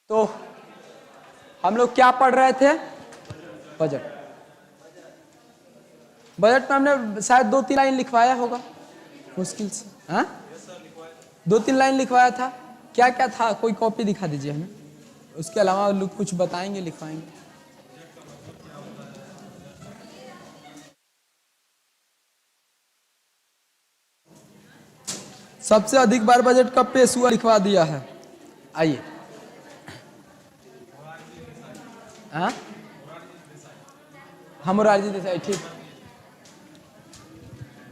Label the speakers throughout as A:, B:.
A: तो हम लोग क्या पढ़ रहे थे? बजट। बजट में हमने शायद 2-3 लाइन लिखवाया होगा मुश्किल से। हाँ, 2-3 लाइन लिखवाया था। क्या क्या था? कोई कॉपी दिखा दीजिए हमें। उसके अलावा लोग कुछ बताएंगे, लिखवाएंगे। सबसे अधिक बार बजट कब पेश हुआ लिखवा दिया है। आइए। हाँ, हम मोरारजी देसाई। ठीक।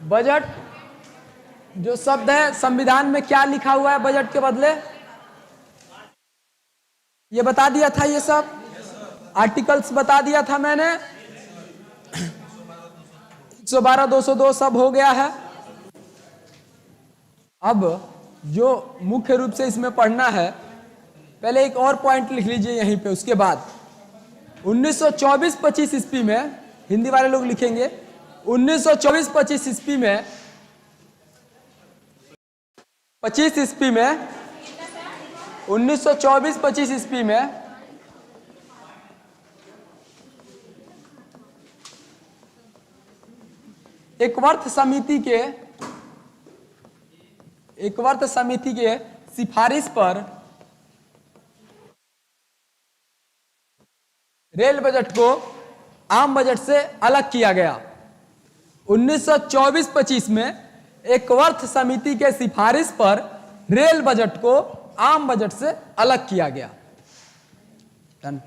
A: बजट जो शब्द है, संविधान में क्या लिखा हुआ है बजट के बदले? ये बता दिया था, ये सब आर्टिकल्स बता दिया था मैंने। 112, 202 सब हो गया है। अब जो मुख्य रूप से इसमें पढ़ना है, पहले एक और पॉइंट लिख लीजिए यहीं पे। उसके बाद 1924-25 ईस्वी में, हिंदी वाले लोग लिखेंगे 1924-25 ईस्वी में, 25 ईस्वी में, 1924-25 ईस्वी में एकवर्थ समिति के सिफारिश पर रेल बजट को आम बजट से अलग किया गया। 1924-25 में एकवर्थ समिति के सिफारिश पर रेल बजट को आम बजट से अलग किया गया। डन।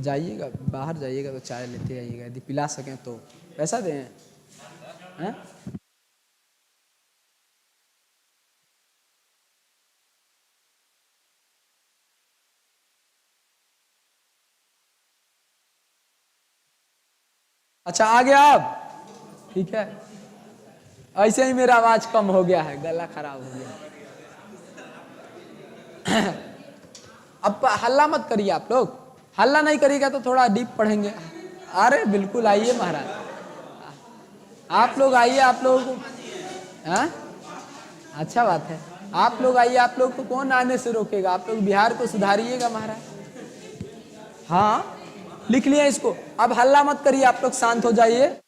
A: जाइएगा, बाहर जाइएगा तो चाय लेते आइएगा, यदि पिला सकें तो पैसा दें। हैं? अच्छा, आ गया अब? ठीक है। ऐसे ही मेरा आवाज कम हो गया है, गला खराब हो गया। अब हल्ला मत करिए आप लोग। हल्ला नहीं करिएगा तो थोड़ा डीप पढ़ेंगे। अरे बिल्कुल आइए महाराज, आप लोग आइए। आप लोग, हाँ, अच्छा बात है। आप लोग आइए, आप लोग को कौन आने से रोकेगा? आप लोग बिहार को सुधारिएगा महाराज। हाँ, लिख लिया इसको। अब हल्ला मत करिए, आप लोग शांत हो जाइए।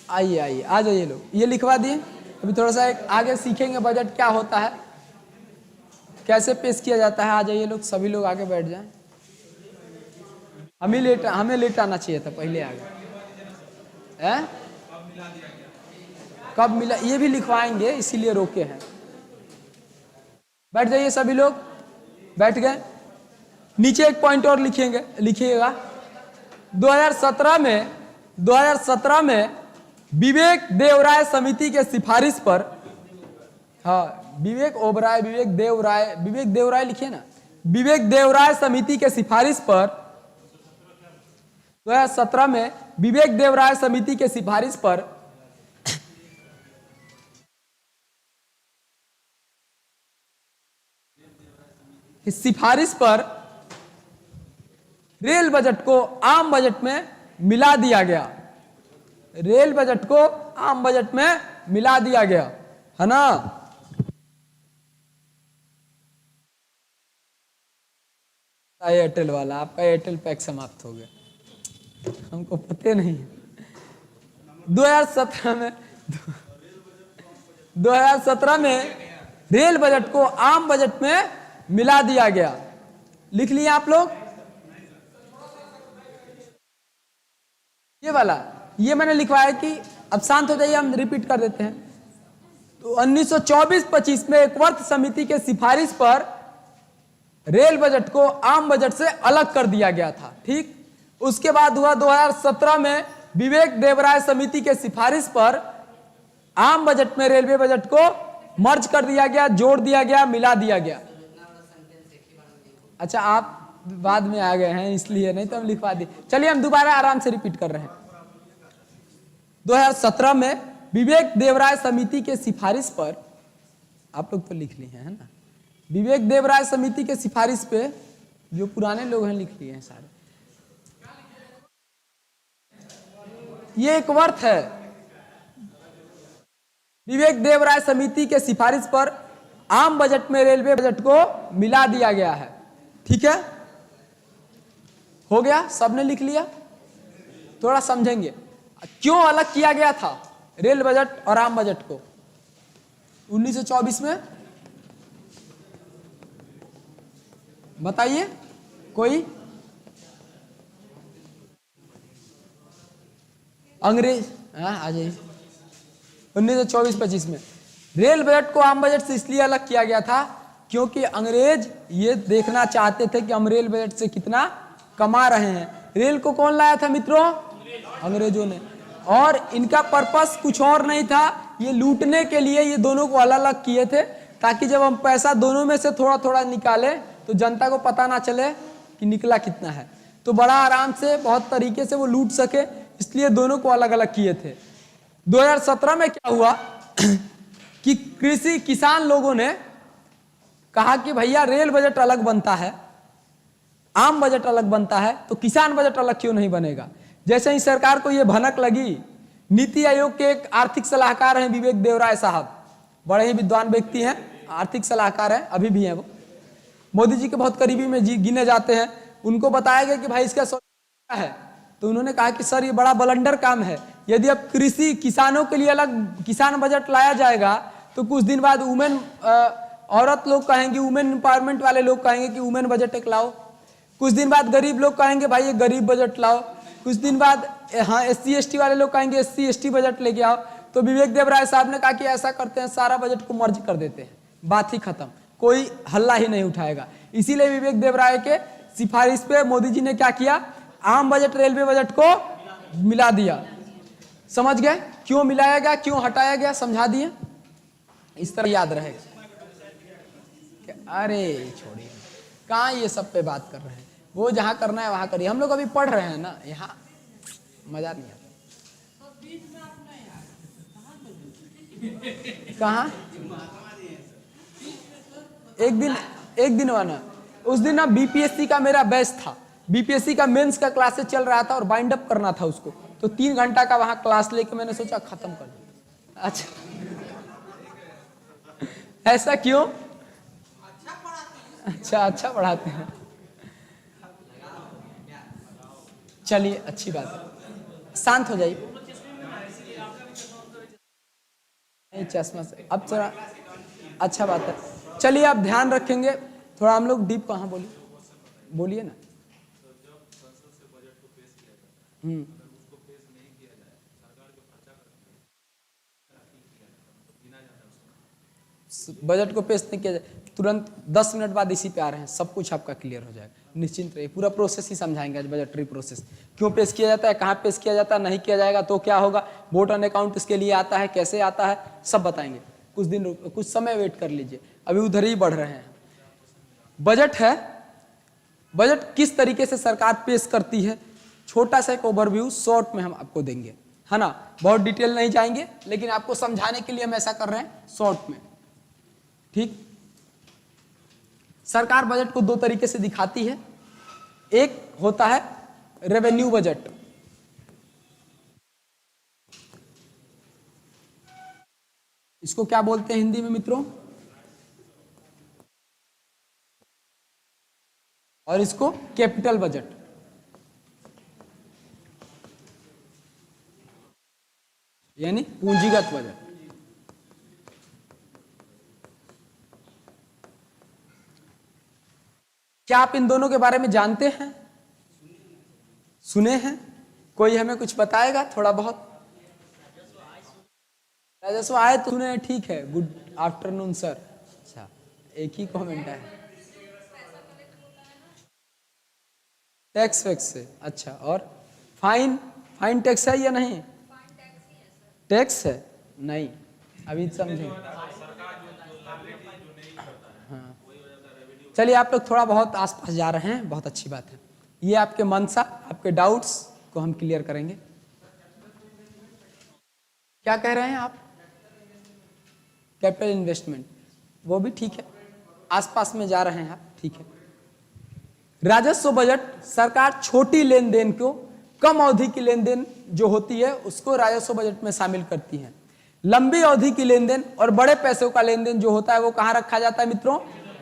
A: आइए आइए, आ जाइए लोग। ये लिखवा दिए। अभी थोड़ा सा एक आगे सीखेंगे बजट क्या होता है, कैसे पेश किया जाता है। आ जाइए लोग, सभी लोग आगे बैठ जाएं। हमें लेट आना चाहिए था, पहले आ गए। कब मिला ये भी लिखवाएंगे, इसीलिए रोके हैं। बैठ जाइए सभी लोग। बैठ गए। नीचे एक पॉइंट और लिखिएगा। 2017 में विवेक देवराय समिति के सिफारिश पर, हाँ, विवेक देवराय लिखिए ना। विवेक देवराय समिति के सिफारिश पर 2017 में विवेक देवराय समिति के सिफारिश पर रेल बजट को आम बजट में मिला दिया गया। रेल बजट को आम बजट में मिला दिया गया, है ना? एयरटेल वाला, आपका एयरटेल पैक समाप्त हो गया, हमको पता नहीं। 2017 में रेल बजट को आम बजट में मिला दिया गया। लिख लिए आप लोग? ये वाला, ये मैंने लिखवाया कि अब शांत हो जाइए, हम रिपीट कर देते हैं। तो 1924-25 में एकवर्थ समिति के सिफारिश पर रेल बजट को आम बजट से अलग कर दिया गया था। ठीक। उसके बाद हुआ 2017 में विवेक देवराय समिति के सिफारिश पर आम बजट में रेलवे बजट को मर्ज कर दिया गया, जोड़ दिया गया, मिला दिया गया। अच्छा, आप बाद में आ गए हैं इसलिए, नहीं तो हम लिखवा दी। चलिए हम दोबारा आराम से रिपीट कर रहे हैं। 2017 में विवेक देवराय समिति के सिफारिश पर, आप लोग तो लिख लिए हैं, है ना? विवेक देवराय समिति के सिफारिश पे जो पुराने लोग हैं लिख लिए हैं सारे। ये एक वर्थ है। विवेक देवराय समिति के सिफारिश पर आम बजट में रेलवे बजट को मिला दिया गया है। ठीक है, हो गया, सबने लिख लिया। थोड़ा समझेंगे क्यों अलग किया गया था रेल बजट और आम बजट को 1924 में, बताइए कोई। अंग्रेज, आ जाइए। 1924-25 में रेल बजट को आम बजट से इसलिए अलग किया गया था क्योंकि अंग्रेज ये देखना चाहते थे कि हम रेल बजट से कितना कमा रहे हैं। रेल को कौन लाया था मित्रों? अंग्रेजों ने। और इनका पर्पस कुछ और नहीं था, ये लूटने के लिए ये दोनों को अलग अलग किए थे, ताकि जब हम पैसा दोनों में से थोड़ा थोड़ा निकालें तो जनता को पता ना चले कि निकला कितना है, तो बड़ा आराम से बहुत तरीके से वो लूट सके, इसलिए दोनों को अलग अलग किए थे। 2017 में क्या हुआ कि कृषि किसान लोगों ने कहा कि भैया रेल बजट अलग बनता है, आम बजट अलग बनता है, तो किसान बजट अलग क्यों नहीं बनेगा। जैसे ही सरकार को यह भनक लगी, नीति आयोग के एक आर्थिक सलाहकार हैं विवेक देवराय साहब, बड़े ही विद्वान व्यक्ति हैं, आर्थिक सलाहकार हैं, अभी भी हैं वो, मोदी जी के बहुत करीबी में गिने जाते हैं। उनको बताया गया कि भाई इसका क्या है, तो उन्होंने कहा कि सर ये बड़ा बलंडर काम है। यदि अब कृषि किसानों के लिए अलग किसान बजट लाया जाएगा तो कुछ दिन बाद वुमेन औरत लोग कहेंगे, वुमेन एम्पावरमेंट वाले लोग कहेंगे कि वुमेन बजट एक लाओ, कुछ दिन बाद गरीब लोग कहेंगे भाई ये गरीब बजट लाओ, कुछ दिन बाद हाँ SC ST वाले लोग कहेंगे SC ST बजट लेके आओ। तो विवेक देवराय साहब ने कहा कि ऐसा करते हैं, सारा बजट को मर्ज कर देते हैं, बात ही खत्म, कोई हल्ला ही नहीं उठाएगा। इसीलिए विवेक देवराय के सिफारिश पे मोदी जी ने क्या किया, आम बजट रेलवे बजट को मिला दिया। समझ गए क्यों मिलाया गया, क्यों हटाया गया, समझा दिए, इस तरह याद रहेगा। अरे छोड़िए, कहाँ ये सब पे बात कर रहे हैं, वो जहाँ करना है वहां करिए, हम लोग अभी पढ़ रहे हैं ना, यहाँ मजा नहीं आता। कहाँ एक दिन वाना, उस दिन ना BPSC का मेरा बैच था, BPSC का मेंस का क्लासेस चल रहा था और बाइंड अप करना था उसको, तो 3 घंटा का वहां क्लास लेके मैंने सोचा खत्म कर दूं। अच्छा ऐसा क्यों? अच्छा पढ़ाते हैं, चलिए अच्छी बात है, शांत हो जाइए। नहीं चश्मा से अब थोड़ा अच्छा बात है, चलिए आप ध्यान रखेंगे थोड़ा। हम लोग डीप कहाँ बोलिए ना। बजट को पेश नहीं किया जाए, तुरंत 10 मिनट बाद इसी पे आ रहे हैं, सब कुछ आपका क्लियर हो जाएगा, निश्चिंत रहिए। पूरा प्रोसेस ही समझाएंगे आज, बजटरी प्रोसेस, क्यों पेश किया जाता है, कहाँ पेश किया जाता है, नहीं किया जाएगा तो क्या होगा, वोट ऑन अकाउंट इसके लिए आता है, कैसे आता है, सब बताएंगे। कुछ समय वेट कर लीजिए, अभी उधर ही बढ़ रहे हैं। बजट है, बजट किस तरीके से सरकार पेश करती है, छोटा सा एक ओवरव्यू शॉर्ट में हम आपको देंगे, है ना, बहुत डिटेल नहीं जाएंगे, लेकिन आपको समझाने के लिए हम ऐसा कर रहे हैं शॉर्ट में। ठीक, सरकार बजट को 2 तरीके से दिखाती है, एक होता है रेवेन्यू बजट, इसको क्या बोलते हैं हिंदी में मित्रों, और इसको कैपिटल बजट। यानी पूंजीगत बजट। क्या आप इन दोनों के बारे में जानते हैं, सुने हैं? कोई हमें कुछ बताएगा थोड़ा बहुत? राजस्व आए तो सुने, ठीक है, गुड आफ्टरनून सर। अच्छा, एक ही कमेंट है, टैक्स वैक्स से, अच्छा, और फाइन टैक्स है या नहीं? टैक्स है नहीं, अभी समझेंगे। हाँ, चलिए आप लोग थोड़ा बहुत आसपास जा रहे हैं, बहुत अच्छी बात है। ये आपके मनसा, आपके डाउट्स को हम क्लियर करेंगे। क्या कह रहे हैं आप? कैपिटल इन्वेस्टमेंट, वो भी ठीक है, आसपास में जा रहे हैं आप, ठीक है। राजस्व बजट, सरकार छोटी लेन देन को, कम अवधि की लेन देन जो होती है उसको राजस्व बजट में शामिल करती है। लंबी अवधि की लेन देन और बड़े पैसों का लेन देन जो होता है वो कहां रखा जाता है मित्रों?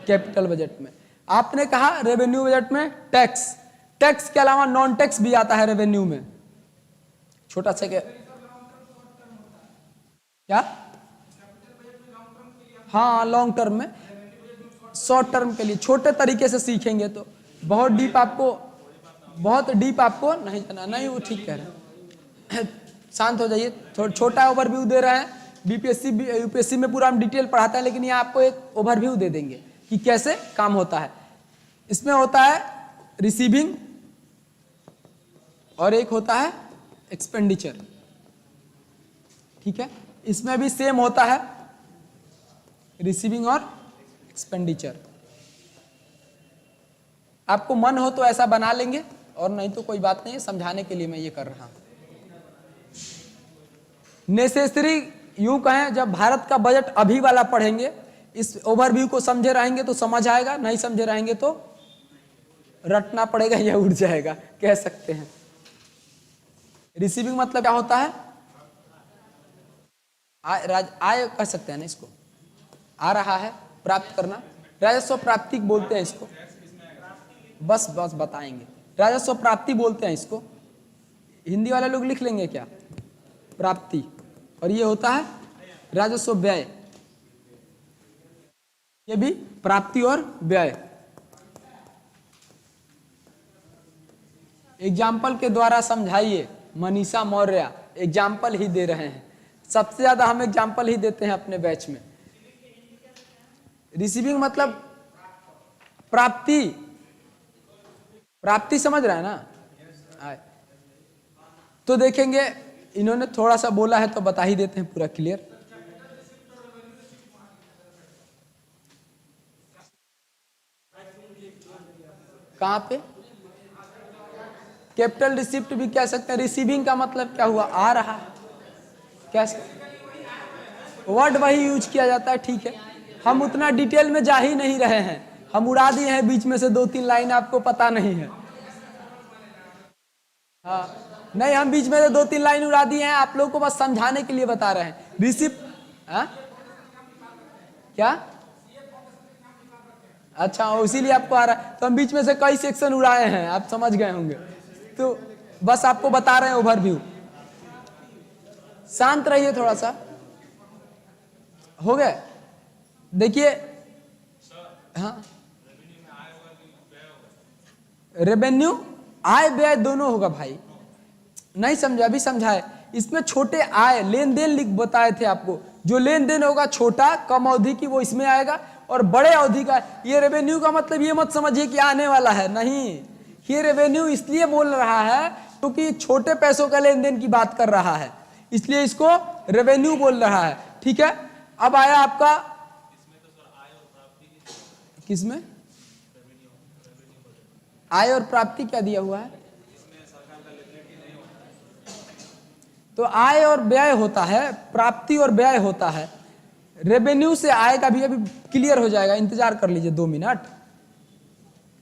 A: कैपिटल बजट में। आपने कहा रेवेन्यू बजट में टैक्स, टैक्स के अलावा नॉन टैक्स भी आता है रेवेन्यू में। छोटा सा क्या? हाँ, लॉन्ग टर्म में, शॉर्ट टर्म के लिए छोटे तरीके से सीखेंगे तो बहुत डीप आपको नहीं जाना। नहीं, वो ठीक कह रहे हैं। शांत हो जाइए, छोटा ओवरव्यू दे रहे हैं। बीपीएससी यूपीएससी में पूरा हम डिटेल पढ़ाते हैं, लेकिन ये आपको एक ओवरव्यू दे देंगे कि कैसे काम होता है। इसमें होता है रिसीविंग और एक होता है एक्सपेंडिचर, ठीक है। इसमें भी सेम होता है, रिसीविंग और एक्सपेंडिचर। आपको मन हो तो ऐसा बना लेंगे और नहीं तो कोई बात नहीं है, समझाने के लिए मैं ये कर रहा हूं। नेसेसरी यूं कहें, जब भारत का बजट अभी वाला पढ़ेंगे, इस ओवरव्यू को समझे रहेंगे तो समझ आएगा, नहीं समझे रहेंगे तो रटना पड़ेगा या उड़ जाएगा, कह सकते हैं। रिसीविंग मतलब क्या होता है? आय कह सकते हैं ना इसको, आ रहा है, प्राप्त करना, राजस्व प्राप्ति बोलते हैं इसको। बस बताएंगे, राजस्व प्राप्ति बोलते हैं इसको। हिंदी वाले लोग लिख लेंगे क्या? प्राप्ति। और ये होता है राजस्व व्यय, ये भी प्राप्ति और व्यय। एग्जाम्पल के द्वारा समझाइए। मनीषा मौर्य एग्जाम्पल ही दे रहे हैं, सबसे ज्यादा हम एग्जाम्पल ही देते हैं अपने बैच में। रिसीविंग मतलब प्राप्ति, प्राप्ति समझ रहा है ना? तो देखेंगे, इन्होंने थोड़ा सा बोला है तो बता ही देते हैं पूरा क्लियर। कहां पे? कैपिटल रिसिप्ट भी कह सकते हैं। रिसीविंग का मतलब क्या हुआ? आ रहा है। कैसे वर्ड वही यूज किया जाता है, ठीक है। हम उतना डिटेल में जा ही नहीं रहे हैं, हम उड़ा दिए हैं बीच में से 2-3 लाइन, आपको पता नहीं है। हाँ, नहीं, हम बीच में से 2-3 लाइन उड़ा दिए हैं, आप लोगों को बस समझाने के लिए बता रहे हैं। रिसिप्ट क्या? अच्छा, इसीलिए आपको आ रहा है। तो हम बीच में से कई सेक्शन उड़ाए हैं, आप समझ गए होंगे। तो बस आपको बता रहे हैं ओवरव्यू। शांत रहिए थोड़ा सा, हो गया। देखिए, हाँ, रेवेन्यू आय व्यय दोनों होगा भाई। नहीं समझा? अभी समझाए। इसमें छोटे आय लेन देन लिख बताए थे आपको, जो लेन देन होगा छोटा कम अवधि की वो इसमें आएगा, और बड़े अवधि का ये रेवेन्यू का मतलब ये मत समझिए कि आने वाला है, नहीं। ये रेवेन्यू इसलिए बोल रहा है क्योंकि छोटे पैसों का लेन देन की बात कर रहा है, इसलिए इसको रेवेन्यू बोल रहा है, ठीक है। अब आया आपका किसमें? आय और प्राप्ति क्या दिया हुआ है? तो आय और व्यय होता है, प्राप्ति और व्यय होता है। रेवेन्यू से आय का भी अभी क्लियर हो जाएगा, इंतजार कर लीजिए 2 मिनट।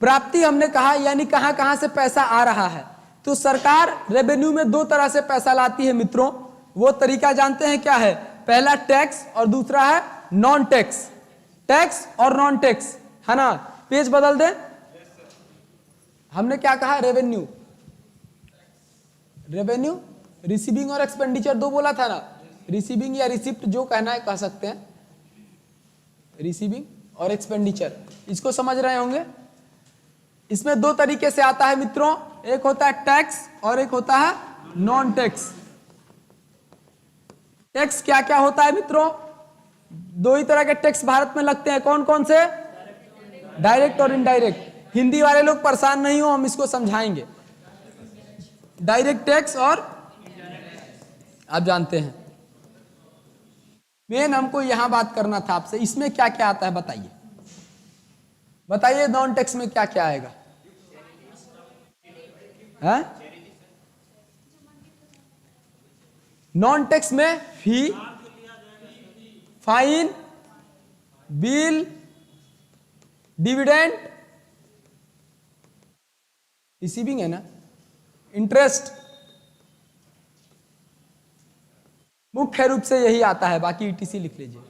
A: प्राप्ति हमने कहा यानी कहां कहां से पैसा आ रहा है। तो सरकार रेवेन्यू में 2 तरह से पैसा लाती है मित्रों। वो तरीका जानते हैं क्या है? पहला टैक्स और दूसरा है नॉन टैक्स। टैक्स और नॉन टैक्स, है ना? पेज बदल दें। हमने क्या कहा? रेवेन्यू, रेवेन्यू, रिसीविंग और एक्सपेंडिचर 2 बोला था ना। रिसीविंग या रिसिप्ट जो कहना है कह सकते हैं, रिसीविंग और एक्सपेंडिचर, इसको समझ रहे होंगे। इसमें 2 तरीके से आता है मित्रों, एक होता है टैक्स और एक होता है नॉन टैक्स। टैक्स क्या क्या होता है मित्रों? 2 ही तरह के टैक्स भारत में लगते हैं। कौन कौन से? डायरेक्ट और इनडायरेक्ट। हिंदी वाले लोग परेशान नहीं हो, हम इसको समझाएंगे। डायरेक्ट टैक्स और आप जानते हैं। मेन हमको यहां बात करना था आपसे, इसमें क्या क्या आता है बताइए। बताइए नॉन टैक्स में क्या क्या आएगा? नॉन टैक्स में फी, फाइन, बिल, डिविडेंड, रिसीविंग है ना, इंटरेस्ट। मुख्य रूप से यही आता है, बाकी ईटीसी लिख लीजिए।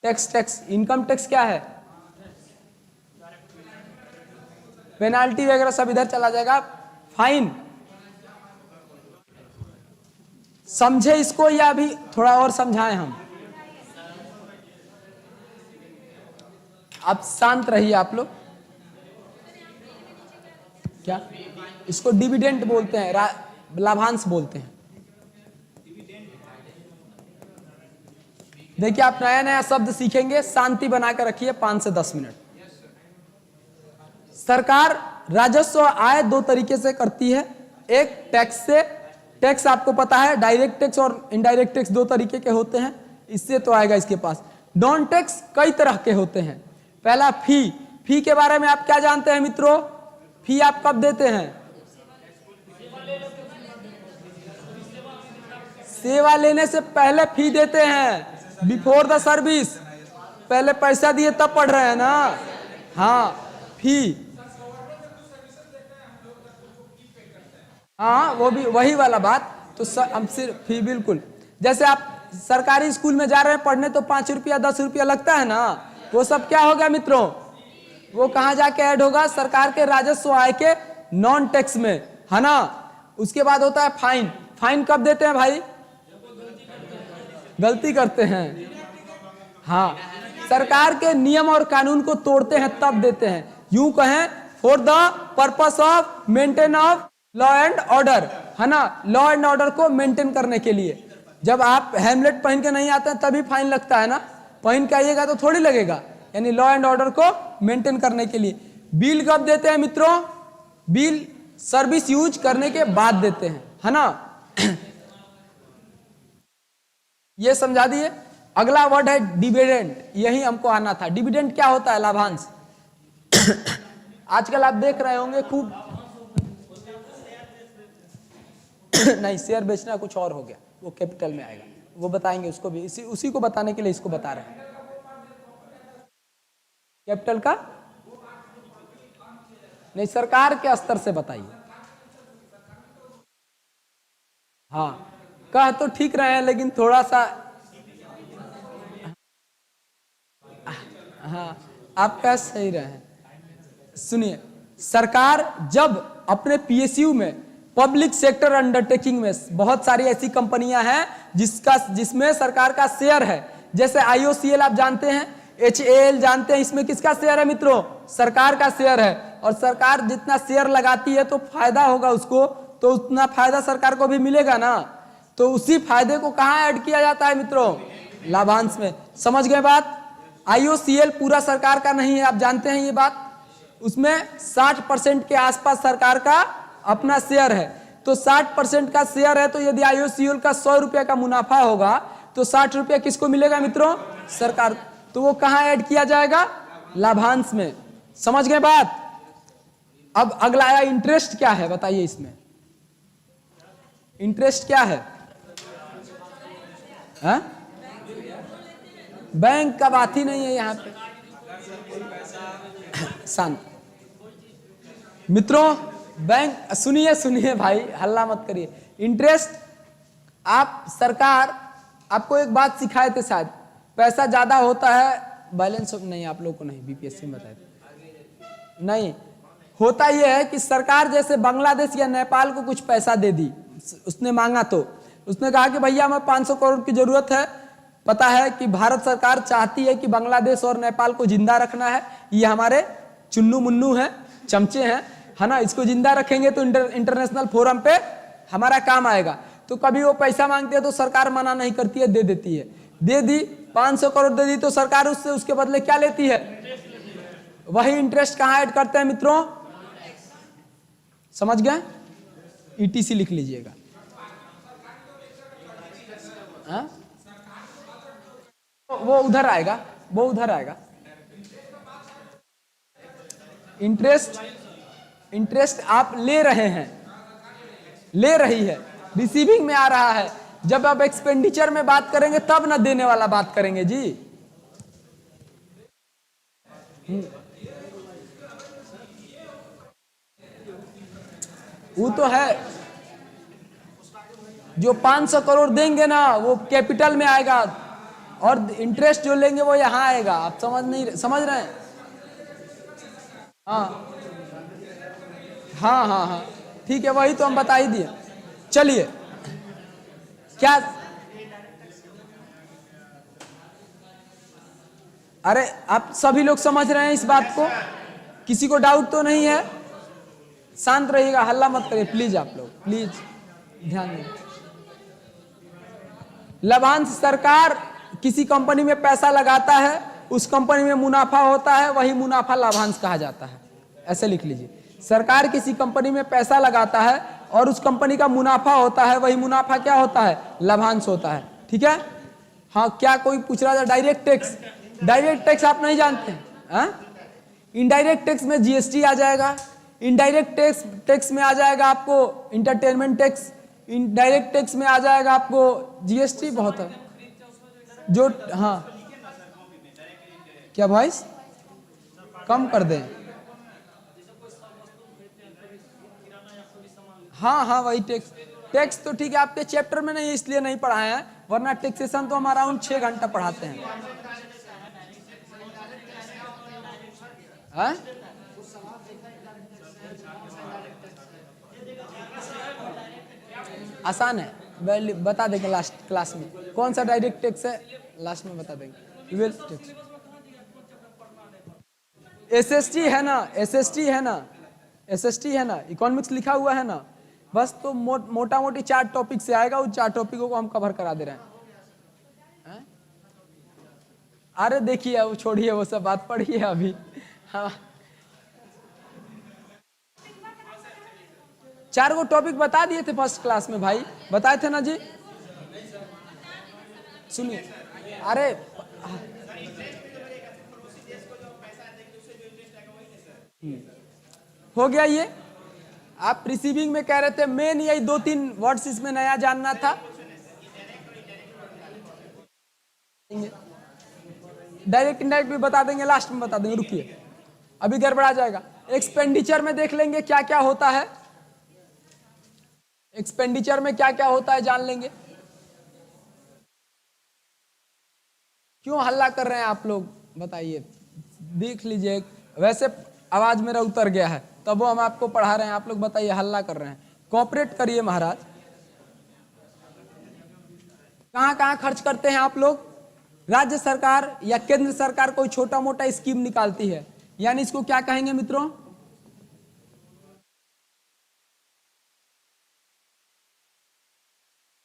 A: टैक्स इनकम टैक्स क्या है? पेनाल्टी वगैरह सब इधर चला जाएगा। फाइन, समझे इसको या अभी थोड़ा और समझाएं हम? आप शांत रहिए आप लोग। क्या इसको डिविडेंड बोलते हैं, लाभांश बोलते हैं। देखिए आप नया नया शब्द सीखेंगे, शांति बना कर रखिए 5 से 10 मिनट। सरकार राजस्व आय दो तरीके से करती है, एक टैक्स से। टैक्स आपको पता है, डायरेक्ट टैक्स और इनडायरेक्ट टैक्स दो तरीके के होते हैं, इससे तो आएगा इसके पास। नॉन टैक्स कई तरह के होते हैं। पहला फी के बारे में आप क्या जानते हैं मित्रों? फी आप कब देते हैं? सेवा लेने से पहले फी देते हैं, बिफोर द सर्विस। पहले पैसा दिए तब पढ़ रहे हैं ना। हाँ, फी, हाँ वो भी वही वाला बात। तो हम सिर्फ फी, बिल्कुल। जैसे आप सरकारी स्कूल में जा रहे हैं पढ़ने, तो 5 रुपया 10 रुपया लगता है ना, वो सब क्या हो गया मित्रों? वो कहाँ जाके ऐड होगा? सरकार के राजस्व आय के नॉन टैक्स में, है ना। उसके बाद होता है फाइन। फाइन कब देते हैं भाई? गलती करते हैं, हाँ, सरकार के नियम और कानून को तोड़ते हैं तब देते हैं। यूं कहें, for the purpose of maintain of law and order, है ना। लॉ एंड ऑर्डर को मेंटेन करने के लिए। जब आप हेलमेट पहन के नहीं आते हैं तभी फाइन लगता है ना, पहन के आइएगा तो थोड़ी लगेगा। यानी लॉ एंड ऑर्डर को मेंटेन करने के लिए। बिल कब देते हैं मित्रों? बिल सर्विस यूज करने के बाद देते हैं, है ना। ये समझा दिए। अगला वर्ड है डिविडेंड, यही हमको आना था। डिविडेंड क्या होता है? लाभांश। आजकल आप देख रहे होंगे खूब नहीं, शेयर बेचना कुछ और हो गया, वो कैपिटल में आएगा, वो बताएंगे उसको भी। उसी को बताने के लिए इसको बता रहे हैं। कैपिटल का नहीं, सरकार के स्तर से बताइए। हाँ, कह तो ठीक रहे हैं लेकिन थोड़ा सा, हाँ आप कह सही रहे हैं। सुनिए, सरकार जब अपने पीएसयू में, पब्लिक सेक्टर अंडरटेकिंग में, बहुत सारी ऐसी कंपनियां हैं जिसमें सरकार का शेयर है। जैसे आईओसीएल आप जानते हैं, एचएएल जानते हैं, इसमें किसका शेयर है मित्रों? सरकार का शेयर है। और सरकार जितना शेयर लगाती है तो फायदा होगा उसको, तो उतना फायदा सरकार को भी मिलेगा ना। तो उसी फायदे को कहाँ ऐड किया जाता है मित्रों? लाभांश में। समझ गए बात? आईओसीएल पूरा सरकार का नहीं है, आप जानते हैं ये बात। उसमें 60% के आसपास सरकार का अपना शेयर है। तो 60% का शेयर है, तो यदि आईओसीएल का 100 रुपये का मुनाफा होगा तो 60 रुपये किसको मिलेगा मित्रों? सरकार। तो वो कहाँ ऐड किया जाएगा? लाभांश में। समझ गए बात? अब अगला आया इंटरेस्ट। क्या है बताइए इसमें? इंटरेस्ट क्या है? हा? बैंक का बात ही नहीं है यहाँ पे। शांत मित्रों, बैंक, सुनिए भाई, हल्ला मत करिए। इंटरेस्ट, आप सरकार आपको एक बात सिखाए थे शायद, पैसा ज्यादा होता है, बैलेंस नहीं, आप लोग को नहीं, बीपीएससी में बताए थे। नहीं, होता यह है कि सरकार जैसे बांग्लादेश या नेपाल को कुछ पैसा दे दी, उसने मांगा तो उसने कहा कि भैया हमें 500 करोड़ की जरूरत है। पता है कि भारत सरकार चाहती है कि बांग्लादेश और नेपाल को जिंदा रखना है, ये हमारे चुन्नू मुन्नू हैं, चमचे हैं, है ना। इसको जिंदा रखेंगे तो इंटरनेशनल फोरम पे हमारा काम आएगा। तो कभी वो पैसा मांगते हैं तो सरकार मना नहीं करती है, दे देती है। दे दी 500 करोड़ दे दी, तो सरकार उससे उसके बदले क्या लेती है? वही इंटरेस्ट कहाँ ऐड करते हैं मित्रों? समझ गए? ईटीसी लिख लीजिएगा। हाँ? वो उधर आएगा, वो उधर आएगा। इंटरेस्ट आप ले रहे हैं, ले रही है, रिसीविंग में आ रहा है। जब आप एक्सपेंडिचर में बात करेंगे तब ना देने वाला बात करेंगे जी। वो तो है, जो 500 करोड़ देंगे ना वो कैपिटल में आएगा, और इंटरेस्ट जो लेंगे वो यहाँ आएगा। आप समझ रहे हैं? हाँ हाँ हाँ हाँ, ठीक है, वही तो हम बता ही दिए। चलिए, क्या, अरे आप सभी लोग समझ रहे हैं इस बात को? किसी को डाउट तो नहीं है? शांत रहिएगा, हल्ला मत करिए प्लीज, आप लोग प्लीज ध्यान दें। लाभांश, सरकार किसी कंपनी में पैसा लगाता है, उस कंपनी में मुनाफा होता है, वही मुनाफा लाभांश कहा जाता है। ऐसे लिख लीजिए, सरकार किसी कंपनी में पैसा लगाता है और उस कंपनी का मुनाफा होता है, वही मुनाफा क्या होता है? लाभांश होता है। ठीक है? हाँ, क्या कोई पूछ रहा था? डायरेक्ट टैक्स, डायरेक्ट टैक्स आप नहीं जानते हैं? इनडायरेक्ट टैक्स में जीएसटी आ जाएगा, इनडायरेक्ट टैक्स में आ जाएगा आपको इंटरटेनमेंट टैक्स, इनडायरेक्ट टैक्स में आ जाएगा आपको जीएसटी, बहुत है जो। हाँ, क्या वॉइस कम कर दें? हाँ हाँ, वही टैक्स, टैक्स तो ठीक है, आपके चैप्टर में नहीं इसलिए नहीं पढ़ाए हैं, वरना टैक्सेशन तो हम अराउंड 6 घंटा पढ़ाते हैं। हाँ? आसान है, बता देंगे लास्ट क्लास में कौन सा डायरेक्ट टैक्स है, लास्ट में बता देंगे। वेल्थ टैक्स, एसएसटी है ना, एसएसटी है ना, एसएसटी है ना, इकोनॉमिक्स लिखा हुआ है ना, बस तो मोटा मोटी 4 टॉपिक से आएगा, उन 4 टॉपिकों को हम कवर करा दे रहे हैं। अरे देखिए, वो छोड़िए, वो सब बात पढ़िए अभी। हाँ, 4 गो टॉपिक बता दिए थे फर्स्ट क्लास में भाई, बताए थे ना जी? सुनिए, अरे हो गया ये। आप रिसीविंग में कह रहे थे, मेन यही 2-3 वर्ड्स इसमें नया जानना था। डायरेक्ट इनडायरेक्ट भी बता देंगे, लास्ट में बता देंगे, रुकिए अभी गड़बड़ा जाएगा। एक्सपेंडिचर में देख लेंगे क्या क्या होता है, एक्सपेंडिचर में क्या क्या होता है जान लेंगे। क्यों हल्ला कर रहे हैं आप लोग, बताइए? देख लीजिए, वैसे आवाज मेरा उतर गया है, तब वो हम आपको पढ़ा रहे हैं, आप लोग बताइए हल्ला कर रहे हैं। कोऑपरेट करिए महाराज। कहां कहां खर्च करते हैं आप लोग? राज्य सरकार या केंद्र सरकार कोई छोटा मोटा स्कीम निकालती है, यानी इसको क्या कहेंगे मित्रों?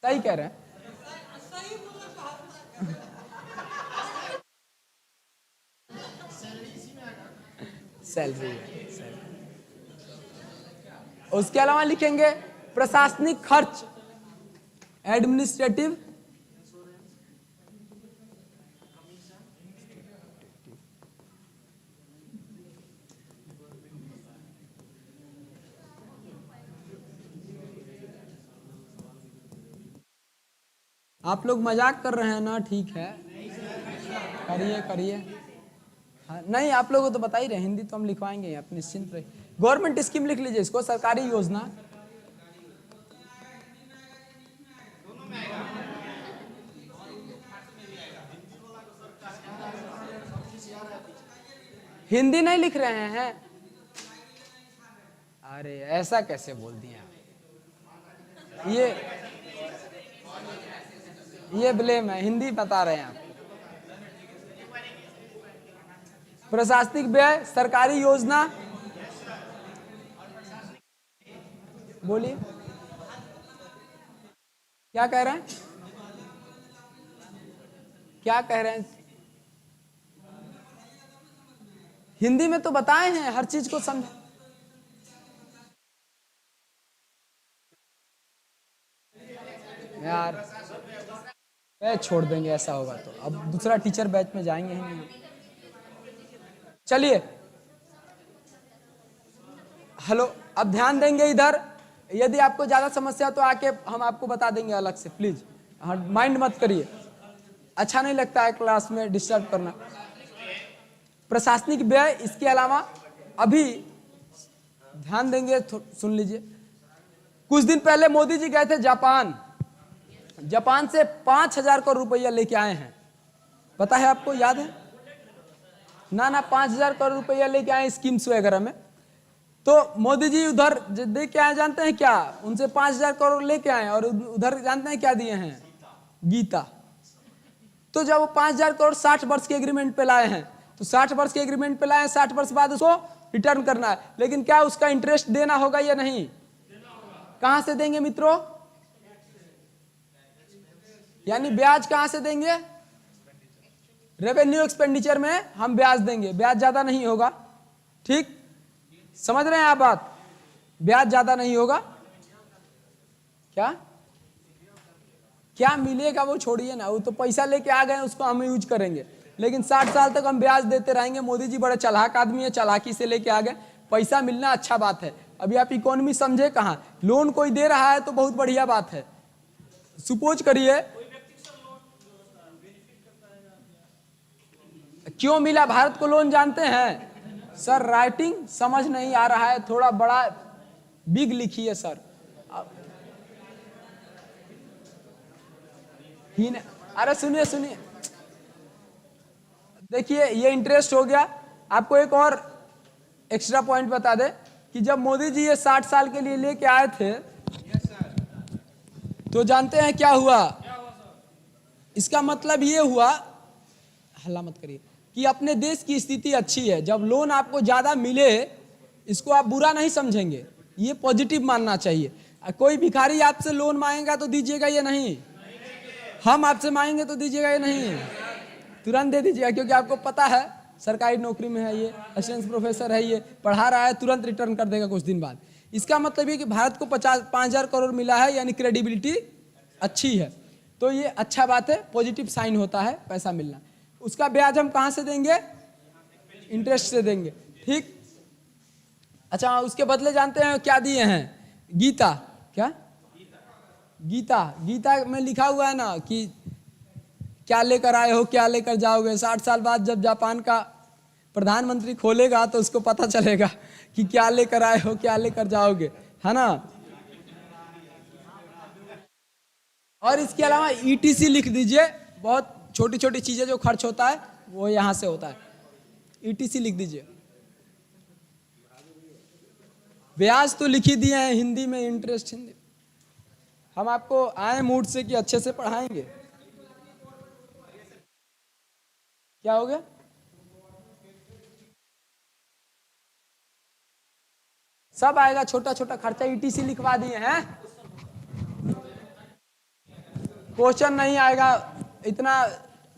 A: सही कह रहे हैं, सैलरी। उसके अलावा लिखेंगे प्रशासनिक खर्च, एडमिनिस्ट्रेटिव, आप लोग मजाक कर रहे हैं ना? ठीक है, करिए करिए। हाँ, नहीं आप लोगों को तो बता ही रहे, हिंदी तो हम लिखवाएंगे, आप निश्चिंत रहिए। गवर्नमेंट स्कीम लिख लीजिए इसको, सरकारी योजना। हिंदी नहीं लिख रहे हैं? अरे ऐसा कैसे बोल दिए आप? ये ब्लेम है, हिंदी बता रहे हैं आप। प्रशासनिक व्यय, सरकारी योजना, बोलिए क्या कह रहे हैं, क्या कह रहे हैं? हिंदी में तो बताए हैं, हर चीज को समझ। यार बैच छोड़ देंगे ऐसा होगा तो, अब दूसरा टीचर बैच में जाएंगे ही नहीं। चलिए, हेलो, अब ध्यान देंगे इधर। यदि आपको ज्यादा समस्या तो आके हम आपको बता देंगे अलग से, प्लीज माइंड मत करिए, अच्छा नहीं लगता है क्लास में डिस्टर्ब करना। प्रशासनिक व्यय, इसके अलावा अभी ध्यान देंगे, सुन लीजिए। कुछ दिन पहले मोदी जी गए थे जापान, जापान से 5,000 करोड़ रुपया लेके आए हैं। पता है आपको, याद है ना 5,000 करोड़ रुपया लेके आए स्कीम्स वगैरह में। तो मोदी जी उधर दे के आए, जानते हैं क्या? उनसे 5,000 करोड़ लेके आए और उधर जानते हैं क्या दिए हैं? गीता। तो जब वो 5,000 करोड़ 60 वर्ष के एग्रीमेंट पे लाए हैं, तो 60 वर्ष के एग्रीमेंट पे लाए हैं, 60 वर्ष बाद उसको रिटर्न करना है, लेकिन क्या उसका इंटरेस्ट देना होगा या नहीं? कहां से देंगे मित्रों? यानी ब्याज कहां से देंगे? रेवेन्यू एक्सपेंडिचर में हम ब्याज देंगे, ब्याज ज्यादा नहीं होगा। ठीक, समझ रहे हैं आप बात? ब्याज ज्यादा नहीं होगा। क्या क्या मिलेगा वो छोड़िए ना, वो तो पैसा लेके आ गए, उसको हम यूज करेंगे, लेकिन 60 साल तक हम ब्याज देते रहेंगे। मोदी जी बड़े चालाक आदमी है, चालाकी से लेके आ गए। पैसा मिलना अच्छा बात है। अभी आप इकोनॉमी समझे कहाँ? लोन कोई दे रहा है तो बहुत बढ़िया बात है। सपोज करिए, क्यों मिला भारत को लोन जानते हैं? सर राइटिंग समझ नहीं आ रहा है, थोड़ा बड़ा बिग लिखिए सर। अरे सुनिए सुनिए, देखिए ये इंटरेस्ट हो गया। आपको एक और एक्स्ट्रा पॉइंट बता दे कि जब मोदी जी ये 60 साल के लिए लेके आए थे, तो जानते हैं क्या हुआ? इसका मतलब ये हुआ, हल्ला मत करिए, कि अपने देश की स्थिति अच्छी है। जब लोन आपको ज्यादा मिले, इसको आप बुरा नहीं समझेंगे, ये पॉजिटिव मानना चाहिए। कोई भिखारी आपसे लोन मांगेगा तो दीजिएगा या नहीं? हम आपसे मांगेंगे तो दीजिएगा या नहीं? तुरंत दे दीजिएगा, क्योंकि आपको पता है सरकारी नौकरी में है, ये असिस्टेंट प्रोफेसर है, ये पढ़ा रहा है, तुरंत रिटर्न कर देगा कुछ दिन बाद। इसका मतलब ये कि भारत को 5,000 करोड़ मिला है, यानी क्रेडिबिलिटी अच्छी है। तो ये अच्छा बात है, पॉजिटिव साइन होता है पैसा मिलना। उसका ब्याज हम कहां से देंगे? इंटरेस्ट से देंगे। ठीक, अच्छा उसके बदले जानते हैं क्या दिए हैं? गीता। क्या गीता में लिखा हुआ है ना कि क्या लेकर आए हो क्या लेकर जाओगे। 60 साल बाद जब जापान का प्रधानमंत्री खोलेगा तो उसको पता चलेगा कि क्या लेकर आए हो क्या लेकर जाओगे, है ना। और इसके अलावा ईटीसी लिख दीजिए, बहुत छोटी छोटी चीजें जो खर्च होता है वो यहां से होता है। ईटीसी लिख दीजिए। ब्याज तो लिख ही दिए हैं हिंदी में, इंटरेस्ट हिंदी। हम आपको आए मूड से कि अच्छे से पढ़ाएंगे। क्या हो गया? सब आएगा, छोटा छोटा खर्चा ईटीसी लिखवा दिए हैं। क्वेश्चन नहीं आएगा इतना,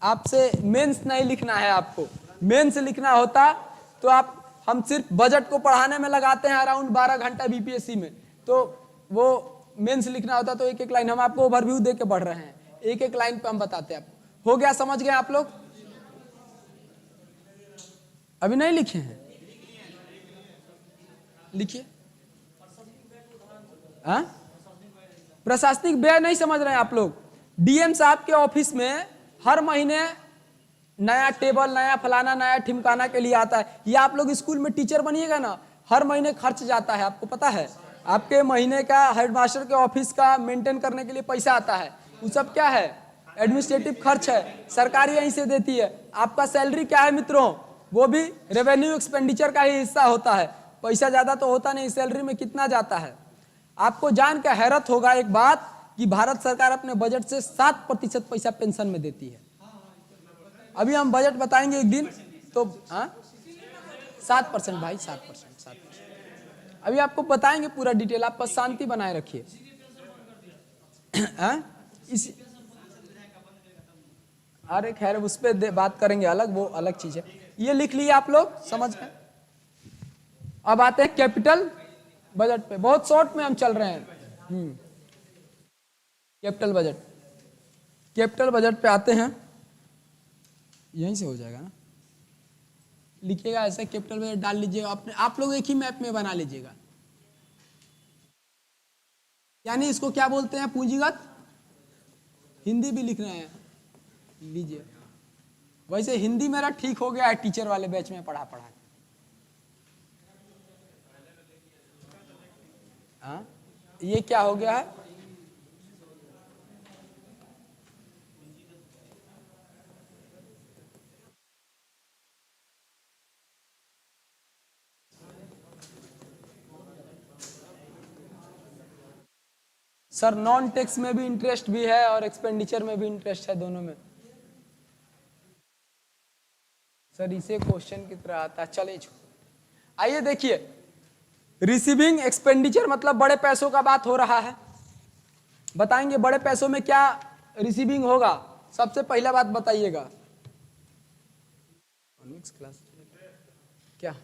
A: आपसे मेंस नहीं लिखना है। आपको मेंस लिखना होता तो आप, हम सिर्फ बजट को पढ़ाने में लगाते हैं अराउंड 12 घंटा बीपीएससी में, तो वो मेंस लिखना होता तो एक एक लाइन। हम आपको ओवरव्यू दे के पढ़ रहे हैं, एक एक लाइन पे हम बताते हैं आपको। हो गया, समझ गए आप लोग? अभी नहीं लिखे हैं? लिखिए। प्रशासनिक व्यय नहीं समझ रहे हैं आप लोग? डीएम साहब के ऑफिस में हर महीने नया टेबल, नया फलाना, नया ठिमकाना के लिए आता है। ये आप लोग स्कूल में टीचर बनिएगा ना, हर महीने खर्च जाता है, आपको पता है? आपके महीने का हेडमास्टर के ऑफिस का मेंटेन करने के लिए पैसा आता है, वो सब क्या है? एडमिनिस्ट्रेटिव खर्च है, सरकार यहीं से देती है। आपका सैलरी क्या है मित्रों? वो भी रेवेन्यू एक्सपेंडिचर का ही हिस्सा होता है। पैसा ज्यादा तो होता नहीं, सैलरी में कितना जाता है? आपको जान के हैरत होगा एक बात कि भारत सरकार अपने बजट से 7% पैसा पेंशन में देती है। अभी हम बजट बताएंगे एक दिन तो 7% भाई, 7%। अभी आपको बताएंगे पूरा डिटेल, आप बस शांति बनाए रखिए। इस अरे खैर उस पर बात करेंगे अलग, वो अलग चीज है। ये लिख लिए आप लोग, समझ गए? अब आते हैं कैपिटल बजट पे, बहुत शॉर्ट में हम चल रहे हैं। कैपिटल बजट, कैपिटल बजट पे आते हैं, यहीं से हो जाएगा ना। लिखिएगा ऐसे, कैपिटल बजट डाल लीजिएगा अपने, आप लोग एक ही मैप में बना लीजिएगा। यानी इसको क्या बोलते हैं? पूंजीगत। हिंदी भी लिख रहे हैं, लीजिए। वैसे हिंदी मेरा ठीक हो गया है, टीचर वाले बैच में पढ़ा पढ़ा। ये क्या हो गया है? सर नॉन टैक्स में भी इंटरेस्ट भी है और एक्सपेंडिचर में भी इंटरेस्ट है, दोनों में। सर इसे क्वेश्चन की तरह आता है, चलिए आइए देखिए, रिसीविंग एक्सपेंडिचर मतलब बड़े पैसों का बात हो रहा है। बताएंगे बड़े पैसों में क्या रिसीविंग होगा, सबसे पहला बात बताइएगा। क्लास क्या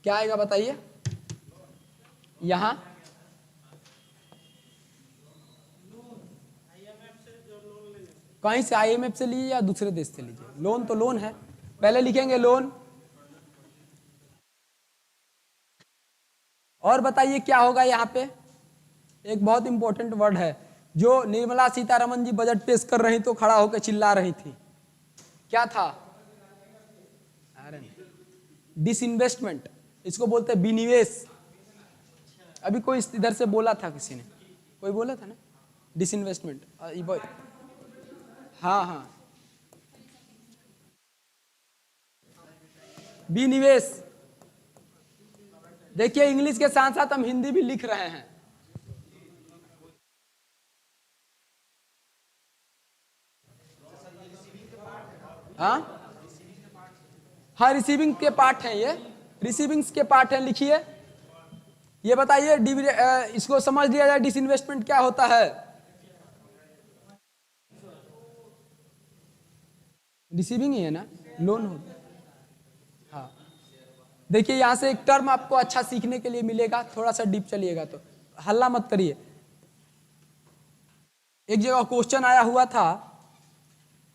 A: क्या आएगा बताइए। यहां कहीं से IMF से लीजिए या दूसरे देश से लीजिए, लोन तो लोन है, पहले लिखेंगे लोन। और बताइए क्या होगा यहाँ पे, एक बहुत इंपॉर्टेंट वर्ड है जो निर्मला सीतारमन जी बजट पेश कर रही तो खड़ा होकर चिल्ला रही थी, क्या था? डिसइन्वेस्टमेंट, इसको बोलते हैं विनिवेश। अभी कोई इधर से बोला था, किसी ने कोई बोला था ना, डिसइन्वेस्टमेंट। हाँ हाँ, विनिवेश। देखिए इंग्लिश के साथ साथ हम हिंदी भी लिख रहे हैं। हाँ हाँ, रिसीविंग के पार्ट हैं, ये रिसीविंग्स के पार्ट हैं, लिखिए। ये बताइए इसको समझ लिया जाए, डिसइन्वेस्टमेंट क्या होता है? रिसीविंग ही है ना, लोन हो। हाँ देखिए यहां से एक टर्म आपको अच्छा सीखने के लिए मिलेगा, थोड़ा सा डीप चलिएगा तो हल्ला मत करिए। एक जगह क्वेश्चन आया हुआ था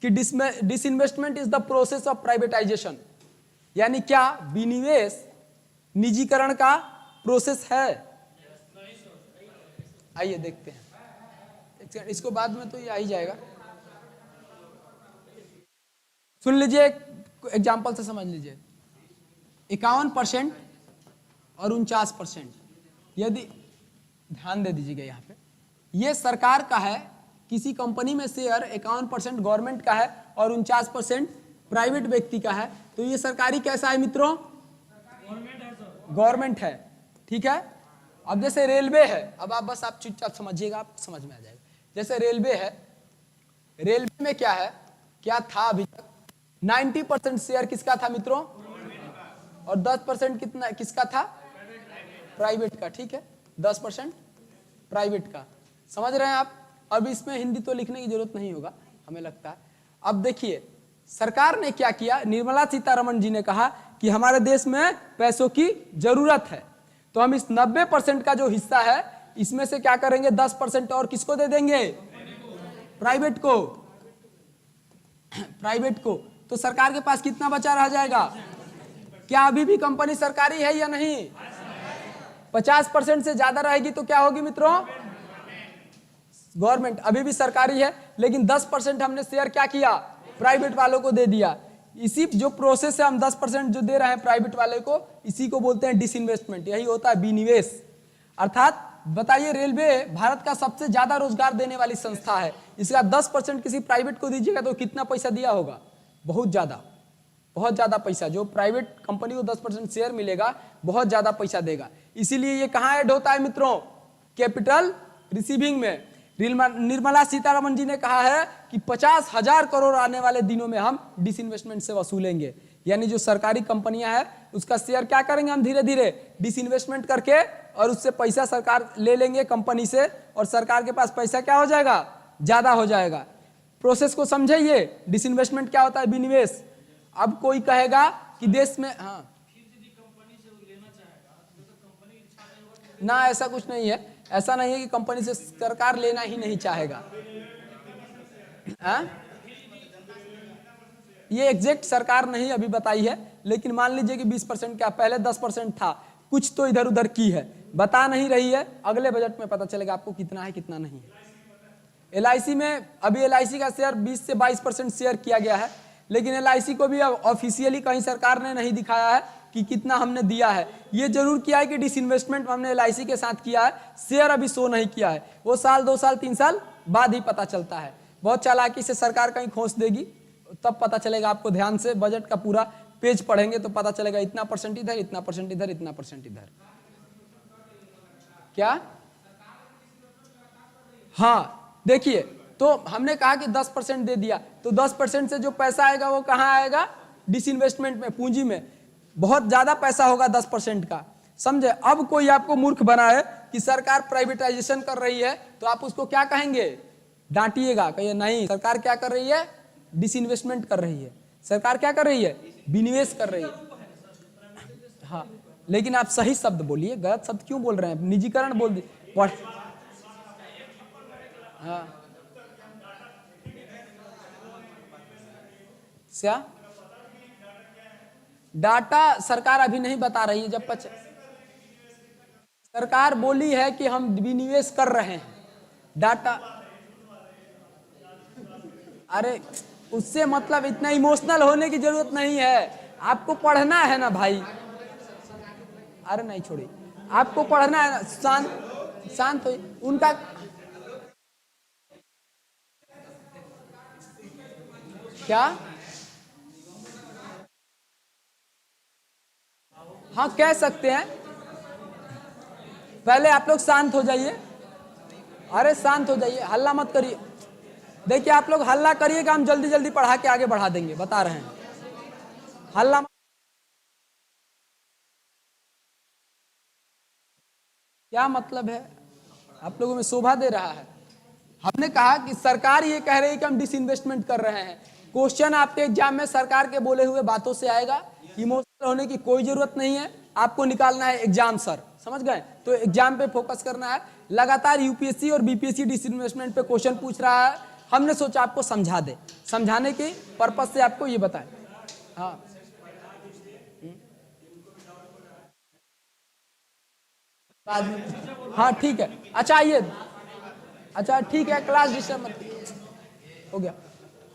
A: कि disinvestment is the process of privatisation, यानी क्या विनिवेश निजीकरण का प्रोसेस है? आइए देखते हैं, इसको बाद में तो ये आ ही जाएगा। सुन लीजिए, एक एग्जाम्पल से समझ लीजिए। 51% और 49%, यदि ध्यान दे दीजिएगा यहाँ पे, ये सरकार का है, किसी कंपनी में शेयर 51% गवर्नमेंट का है और 49% प्राइवेट व्यक्ति का है, तो ये सरकारी कैसा है मित्रों? गवर्नमेंट है, ठीक है। अब जैसे रेलवे है, अब आप बस आप चुपचाप समझिएगा, आप समझ में आ जाएगा। जैसे रेलवे है, रेलवे में क्या है, क्या था अभी तक? 90% शेयर किसका था मित्रों? और 10% कितना किसका था? प्राइवेट का, ठीक है, 10% प्राइवेट का। समझ रहे हैं आप? अब इसमें हिंदी तो लिखने की जरूरत नहीं होगा हमें लगता है। अब देखिए सरकार ने क्या किया, निर्मला सीतारमन जी ने कहा कि हमारे देश में पैसों की जरूरत है, तो हम इस 90% का जो हिस्सा है इसमें से क्या करेंगे, 10% और किसको दे देंगे? प्राइवेट को। प्राइवेट को। तो सरकार के पास कितना बचा रह जाएगा? क्या अभी भी कंपनी सरकारी है या नहीं? 50% से ज्यादा रहेगी तो क्या होगी मित्रों? गवर्नमेंट। अभी भी सरकारी है, लेकिन 10% हमने शेयर क्या किया? प्राइवेट वालों को दे दिया। इसी जो प्रोसेस है, हम 10% जो दे रहे हैं प्राइवेट वाले को, इसी को बोलते हैं डिसइन्वेस्टमेंट, यही होता है विनिवेश। अर्थात बताइए, रेलवे भारत का सबसे ज्यादा रोजगार देने वाली संस्था है, इसका 10% किसी प्राइवेट को दीजिएगा तो कितना पैसा दिया होगा? बहुत ज्यादा पैसा। जो प्राइवेट कंपनी को 10% शेयर मिलेगा, बहुत ज्यादा पैसा देगा। इसीलिए ये कहां ऐड होता है मित्रों? कैपिटल रिसीविंग में। निर्मला सीतारमन जी ने कहा है कि 50,000 करोड़ आने वाले दिनों में हम डिसइन्वेस्टमेंट से वसूलेंगे, यानी जो सरकारी कंपनियां हैं उसका शेयर क्या करेंगे हम? धीरे धीरे डिसइन्वेस्टमेंट करके, और उससे पैसा सरकार ले लेंगे कंपनी से, और सरकार के पास पैसा क्या हो जाएगा? ज्यादा हो जाएगा। प्रोसेस को समझिए, डिसइन्वेस्टमेंट क्या होता है? विनिवेश। अब कोई कहेगा कि देश में, हाँ ना, ऐसा कुछ नहीं है, ऐसा नहीं है कि कंपनी से सरकार लेना ही नहीं चाहेगा। ये एग्जैक्ट सरकार नहीं अभी बताई है, लेकिन मान लीजिए कि 20% क्या, पहले 10% था, कुछ तो इधर उधर की है, बता नहीं रही है, अगले बजट में पता चलेगा आपको कितना है कितना नहीं है। LIC में अभी LIC का शेयर 20 से 22% शेयर किया गया है, लेकिन LIC को भी ऑफिशियली कहीं सरकार ने नहीं दिखाया है कि कितना हमने दिया है। ये जरूर किया है कि डिसइन्वेस्टमेंट हमने LIC के साथ किया है, शेयर अभी शो नहीं किया है, वो साल 2 साल 3 साल बाद ही पता चलता है। बहुत चालाकी से सरकार कहीं खोस देगी, तब पता चलेगा आपको। ध्यान से बजट का पूरा पेज पढ़ेंगे तो पता चलेगा, इतना % इधर, इतना % इधर, इतना % इधर। क्या हाँ देखिए, तो हमने कहा कि 10% दे दिया, तो 10% से जो पैसा आएगा वो कहाँ आएगा? डिसइन्वेस्टमेंट में, पूंजी में। बहुत ज्यादा पैसा होगा 10% का, समझे? अब कोई आपको मूर्ख बनाए कि सरकार प्राइवेटाइजेशन कर रही है, तो आप उसको क्या कहेंगे? डांटिएगा, कहिए नहीं, सरकार क्या कर रही है? डिसइन्वेस्टमेंट कर रही है। सरकार क्या कर रही है? विनिवेश कर रही है। हाँ, लेकिन आप सही शब्द बोलिए, गलत शब्द क्यों बोल रहे हैं? निजीकरण बोल दी। हाँ क्या डाटा सरकार अभी नहीं बता रही है। जब सरकार बोली है कि हम विनिवेश कर रहे हैं, डाटा। अरे उससे मतलब इतना इमोशनल होने की जरूरत नहीं है, आपको पढ़ना है ना भाई। अरे नहीं छोड़िए, आपको पढ़ना है ना। शांत शांत हो उनका। क्या? हाँ कह सकते हैं, पहले आप लोग शांत हो जाइए। अरे शांत हो जाइए, हल्ला मत करिए। देखिए आप लोग हल्ला करिएगा, हम जल्दी जल्दी पढ़ा के आगे बढ़ा देंगे, बता रहे हैं। हल्ला क्या मतलब है? आप लोगों में शोभा दे रहा है। हमने कहा कि सरकार ये कह रही है कि हम डिसइन्वेस्टमेंट कर रहे हैं। क्वेश्चन आपके एग्जाम में सरकार के बोले हुए बातों से आएगा, इमोशनल होने की कोई जरूरत नहीं है। आपको निकालना है एग्जाम सर, समझ गए? तो एग्जाम पे फोकस करना है। लगातार यूपीएससी और बीपीएससी डिसइन्वेस्टमेंट पे क्वेश्चन पूछ रहा है, हमने सोचा आपको समझा दे, समझाने के पर्पज से आपको ये बताएं। हाँ बाद में, हाँ ठीक है। अच्छा आइए, अच्छा ठीक है, क्लास डिस्टर्ब मत, हो गया।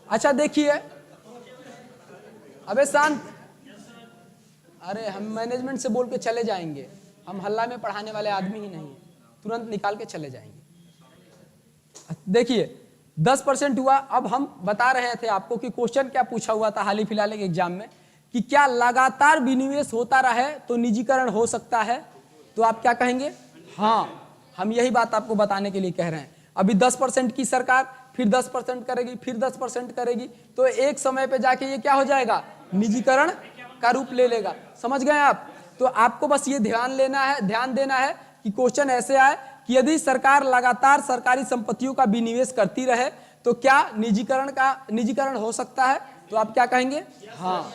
A: अच्छा देखिए, अबे शांत। अरे हम मैनेजमेंट से बोल के चले जाएंगे, हम हल्ला में पढ़ाने वाले आदमी ही नहीं है, तुरंत निकाल के चले जाएंगे। देखिए 10% हुआ। अब हम बता रहे थे आपको कि क्वेश्चन क्या पूछा हुआ था हाल ही फिलहाल के एग्जाम में, कि क्या लगातार विनिवेश होता रहे तो निजीकरण हो सकता है? तो आप क्या कहेंगे? हाँ, हम यही बात आपको बताने के लिए कह रहे हैं। अभी 10% की सरकार, फिर 10% करेगी, फिर 10% करेगी, तो एक समय पे जाके ये क्या हो जाएगा? निजीकरण का रूप ले लेगा। समझ गए आप? तो आपको बस ये ध्यान लेना है, ध्यान देना है कि क्वेश्चन ऐसे आए कि यदि सरकार लगातार सरकारी संपत्तियों का विनिवेश करती रहे तो क्या निजीकरण हो सकता है? तो आप क्या कहेंगे? हाँ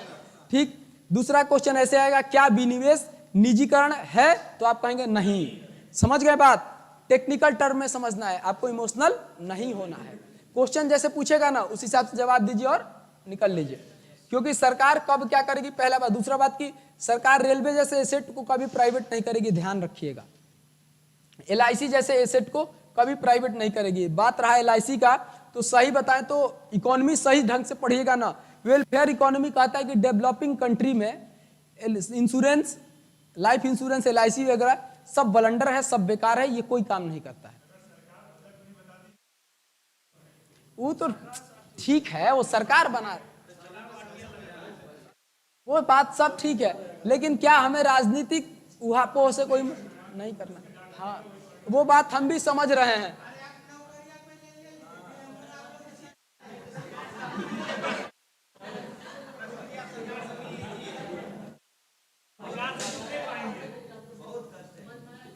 A: ठीक। दूसरा क्वेश्चन ऐसे आएगा, क्या विनिवेश निजीकरण है? तो आप कहेंगे नहीं। समझ गए बात? टेक्निकल टर्म में समझना है, आपको इमोशनल नहीं होना है। क्वेश्चन जैसे पूछेगा ना उस हिसाब से जवाब दीजिए और निकल लीजिए। क्योंकि सरकार कब क्या करेगी, पहला बात। दूसरा बात की सरकार रेलवे जैसे एसेट को कभी प्राइवेट नहीं करेगी, ध्यान रखिएगा। एलआईसी जैसे एसेट को कभी प्राइवेट नहीं करेगी। बात रहा एलआईसी का, तो सही बताएं तो इकोनॉमी सही ढंग से पढ़िएगा ना। वेलफेयर इकोनॉमी कहता है कि डेवलपिंग कंट्री में इंश्योरेंस, लाइफ इंश्योरेंस, एलआईसी वगैरह सब बलंडर है, सब बेकार है, ये कोई काम नहीं करता है। वो तो ठीक है, वो सरकार बना, वो बात सब ठीक है, लेकिन क्या हमें राजनीतिक उहापोह से कोई नहीं करना? हाँ वो बात हम भी समझ रहे हैं।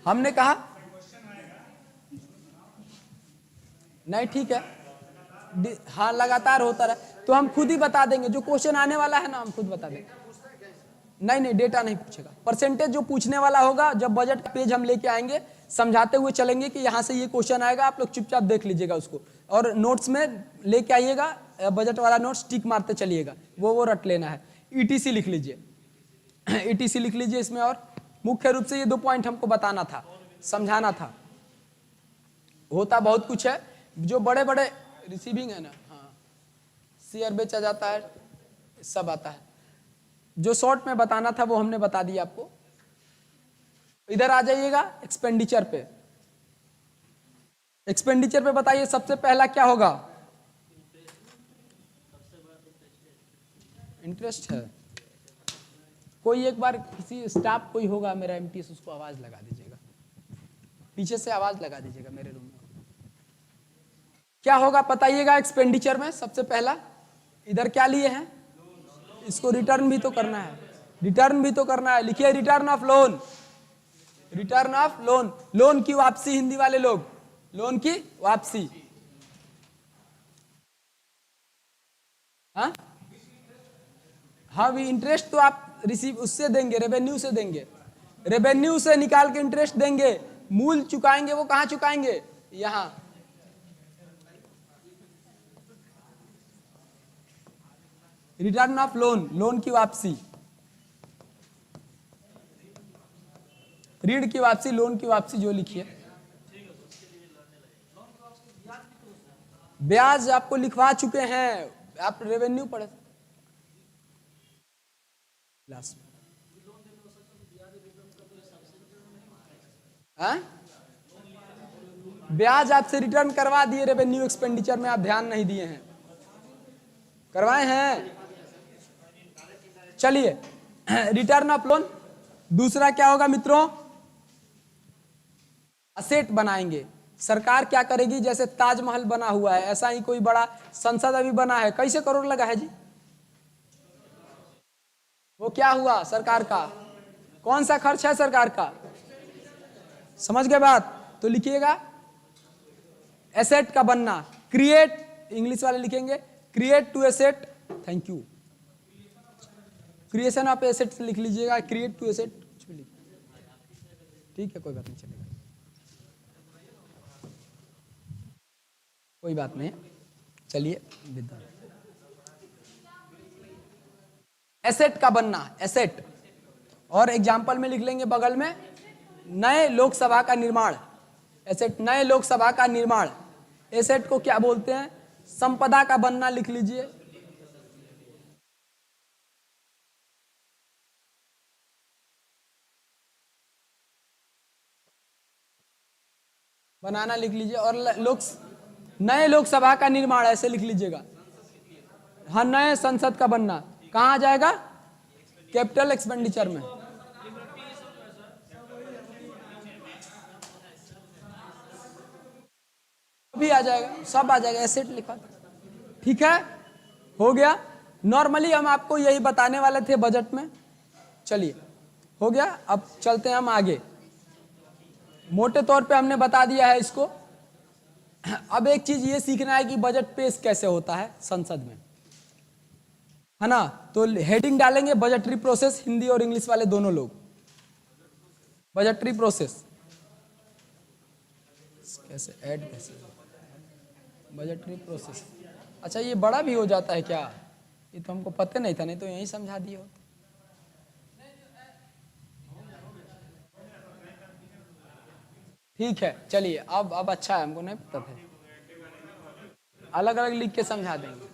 A: हमने कहा नहीं, ठीक है। हाँ लगातार होता रहे तो हम खुद ही बता देंगे, जो क्वेश्चन आने वाला है ना हम खुद बता देंगे। नहीं नहीं, डेटा नहीं पूछेगा, परसेंटेज जो पूछने वाला होगा, जब बजट का पेज हम लेके आएंगे समझाते हुए चलेंगे कि यहाँ से ये क्वेश्चन आएगा, आप लोग चुपचाप देख लीजिएगा उसको, और नोट्स में लेके आइएगा, बजट वाला नोट्स टिक मारते चलिएगा, वो रट लेना है। ईटीसी लिख लीजिए, ईटीसी लिख लीजिए इसमें। और मुख्य रूप से ये 2 पॉइंट हमको बताना था, समझाना था। होता बहुत कुछ है, जो बड़े बड़े रिसीविंग है ना, हाँ शेयर बेचा जाता है, सब आता है। जो शॉर्ट में बताना था वो हमने बता दिया आपको। इधर आ जाइएगा एक्सपेंडिचर पे। एक्सपेंडिचर पे बताइए सबसे पहला क्या होगा? इंटरेस्ट है। कोई एक बार किसी स्टाफ कोई होगा मेरा एमटीएस, उसको आवाज लगा दीजिएगा, पीछे से आवाज लगा दीजिएगा मेरे रूम में। क्या होगा बताइएगा एक्सपेंडिचर में। सबसे पहला इधर क्या लिए हैं, इसको रिटर्न भी तो करना है, रिटर्न भी तो करना है। लिखिए return of loan, return of loan, loan की वापसी, हिंदी वाले लोग लोन की वापसी। हाँ हाँ भी इंटरेस्ट तो आप रिसीव उससे देंगे, रेवेन्यू से देंगे, रेवेन्यू से निकाल के इंटरेस्ट देंगे। मूल चुकाएंगे वो कहां चुकाएंगे, यहां। रिटर्न ऑफ लोन, लोन की वापसी, ऋण की वापसी, लोन की वापसी जो लिखिए। ब्याज आपको लिखवा चुके हैं, आप रेवेन्यू पढ़े लास्ट में। ब्याज आपसे रिटर्न करवा दिए, रेवेन्यू एक्सपेंडिचर में आप ध्यान नहीं दिए हैं, करवाए हैं। चलिए रिटर्न ऑफ लोन। दूसरा क्या होगा मित्रों, असेट बनाएंगे। सरकार क्या करेगी, जैसे ताजमहल बना हुआ है ऐसा ही कोई बड़ा संसद अभी बना है, कैसे करोड़ लगा है जी, वो क्या हुआ सरकार का, कौन सा खर्च है सरकार का, समझ गए बात। तो लिखिएगा एसेट का बनना, क्रिएट, इंग्लिश वाले लिखेंगे create to asset, thank you, creation of asset लिख लीजिएगा, क्रिएट टू एसेट कुछ भी ठीक है, कोई बात नहीं, चलेगा, कोई बात नहीं। चलिए एसेट का बनना, एसेट, और एग्जाम्पल में लिख लेंगे बगल में नए लोकसभा का निर्माण, एसेट नए लोकसभा का निर्माण। एसेट को क्या बोलते हैं, संपदा का बनना लिख लीजिए। बनाना लिख लीजिए, और नए लोकसभा का निर्माण ऐसे लिख लीजिएगा। हाँ, नए संसद का बनना कहां आ जाएगा, कैपिटल एक्सपेंडिचर में। भी आ जाएगा, सब आ जाएगा, एसेट लिखा, ठीक है, हो गया। नॉर्मली हम आपको यही बताने वाले थे बजट में, चलिए हो गया। अब चलते हैं हम आगे, मोटे तौर पे हमने बता दिया है इसको। अब एक चीज ये सीखना है कि बजट पेश कैसे होता है संसद में, है ना। तो हेडिंग डालेंगे बजटरी प्रोसेस, हिंदी और इंग्लिश वाले दोनों लोग, बजटरी प्रोसेस कैसे ऐड, कैसे बजटरी प्रोसेस। अच्छा ये बड़ा भी हो जाता है क्या, ये तो हमको पता नहीं था, नहीं तो यही समझा दिए होते। ठीक है चलिए, अब अच्छा है, हमको नहीं पता था, अलग अलग लिख के समझा देंगे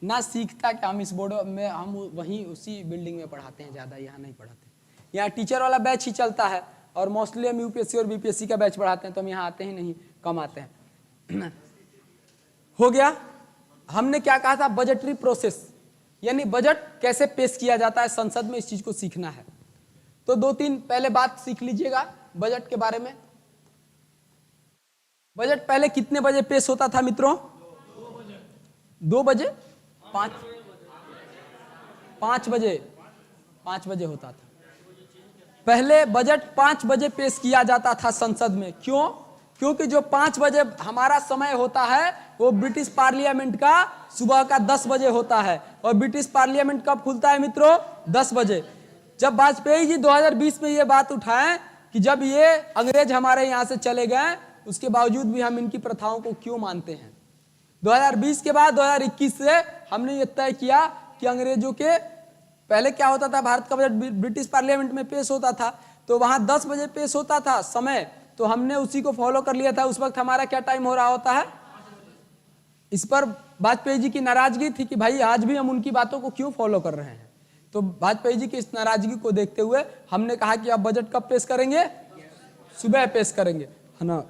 A: ना। सीखता क्या, हम इस बोर्ड में हम वहीं उसी बिल्डिंग में पढ़ाते हैं, ज़्यादा यहाँ नहीं पढ़ाते। यहाँ टीचर वाला बैच ही चलता है, और मोस्टली हम यूपीएससी और बीपीएससी का बैच पढ़ाते हैं, तो हम यहाँ आते ही नहीं, कम आते हैं। हो गया। हमने क्या कहा था, बजटरी प्रोसेस, यानी बजट कैसे पेश किया जाता है संसद में, इस चीज को सीखना है। तो दो तीन पहले बात सीख लीजिएगा बजट के बारे में। बजट पहले कितने बजे पेश होता था मित्रों, 2 बजे, 5 बजे, 5 बजे होता था पहले। बजट 5 बजे पेश किया जाता था संसद में, क्यों, क्योंकि जो 5 बजे हमारा समय होता है वो ब्रिटिश पार्लियामेंट का सुबह का 10 बजे होता है, और ब्रिटिश पार्लियामेंट कब खुलता है मित्रों, 10 बजे। जब वाजपेयी जी 2020 में ये बात उठाएं कि जब ये अंग्रेज हमारे यहाँ से चले गए, उसके बावजूद भी हम इनकी प्रथाओं को क्यों मानते हैं। 2020 के बाद 2021 से हमने ये तय किया कि अंग्रेजों के पहले क्या होता था, भारत का बजट ब्रिटिश पार्लियामेंट में पेश होता था, तो वहां 10 बजे पेश होता था समय, तो हमने उसी को फॉलो कर लिया था। उस वक्त हमारा क्या टाइम हो रहा होता है। इस पर वाजपेयी जी की नाराजगी थी कि भाई आज भी हम उनकी बातों को क्यों फॉलो कर रहे हैं। तो वाजपेयी जी की इस नाराजगी को देखते हुए हमने कहा कि अब बजट कब पेश करेंगे, सुबह पेश करेंगे, है ना,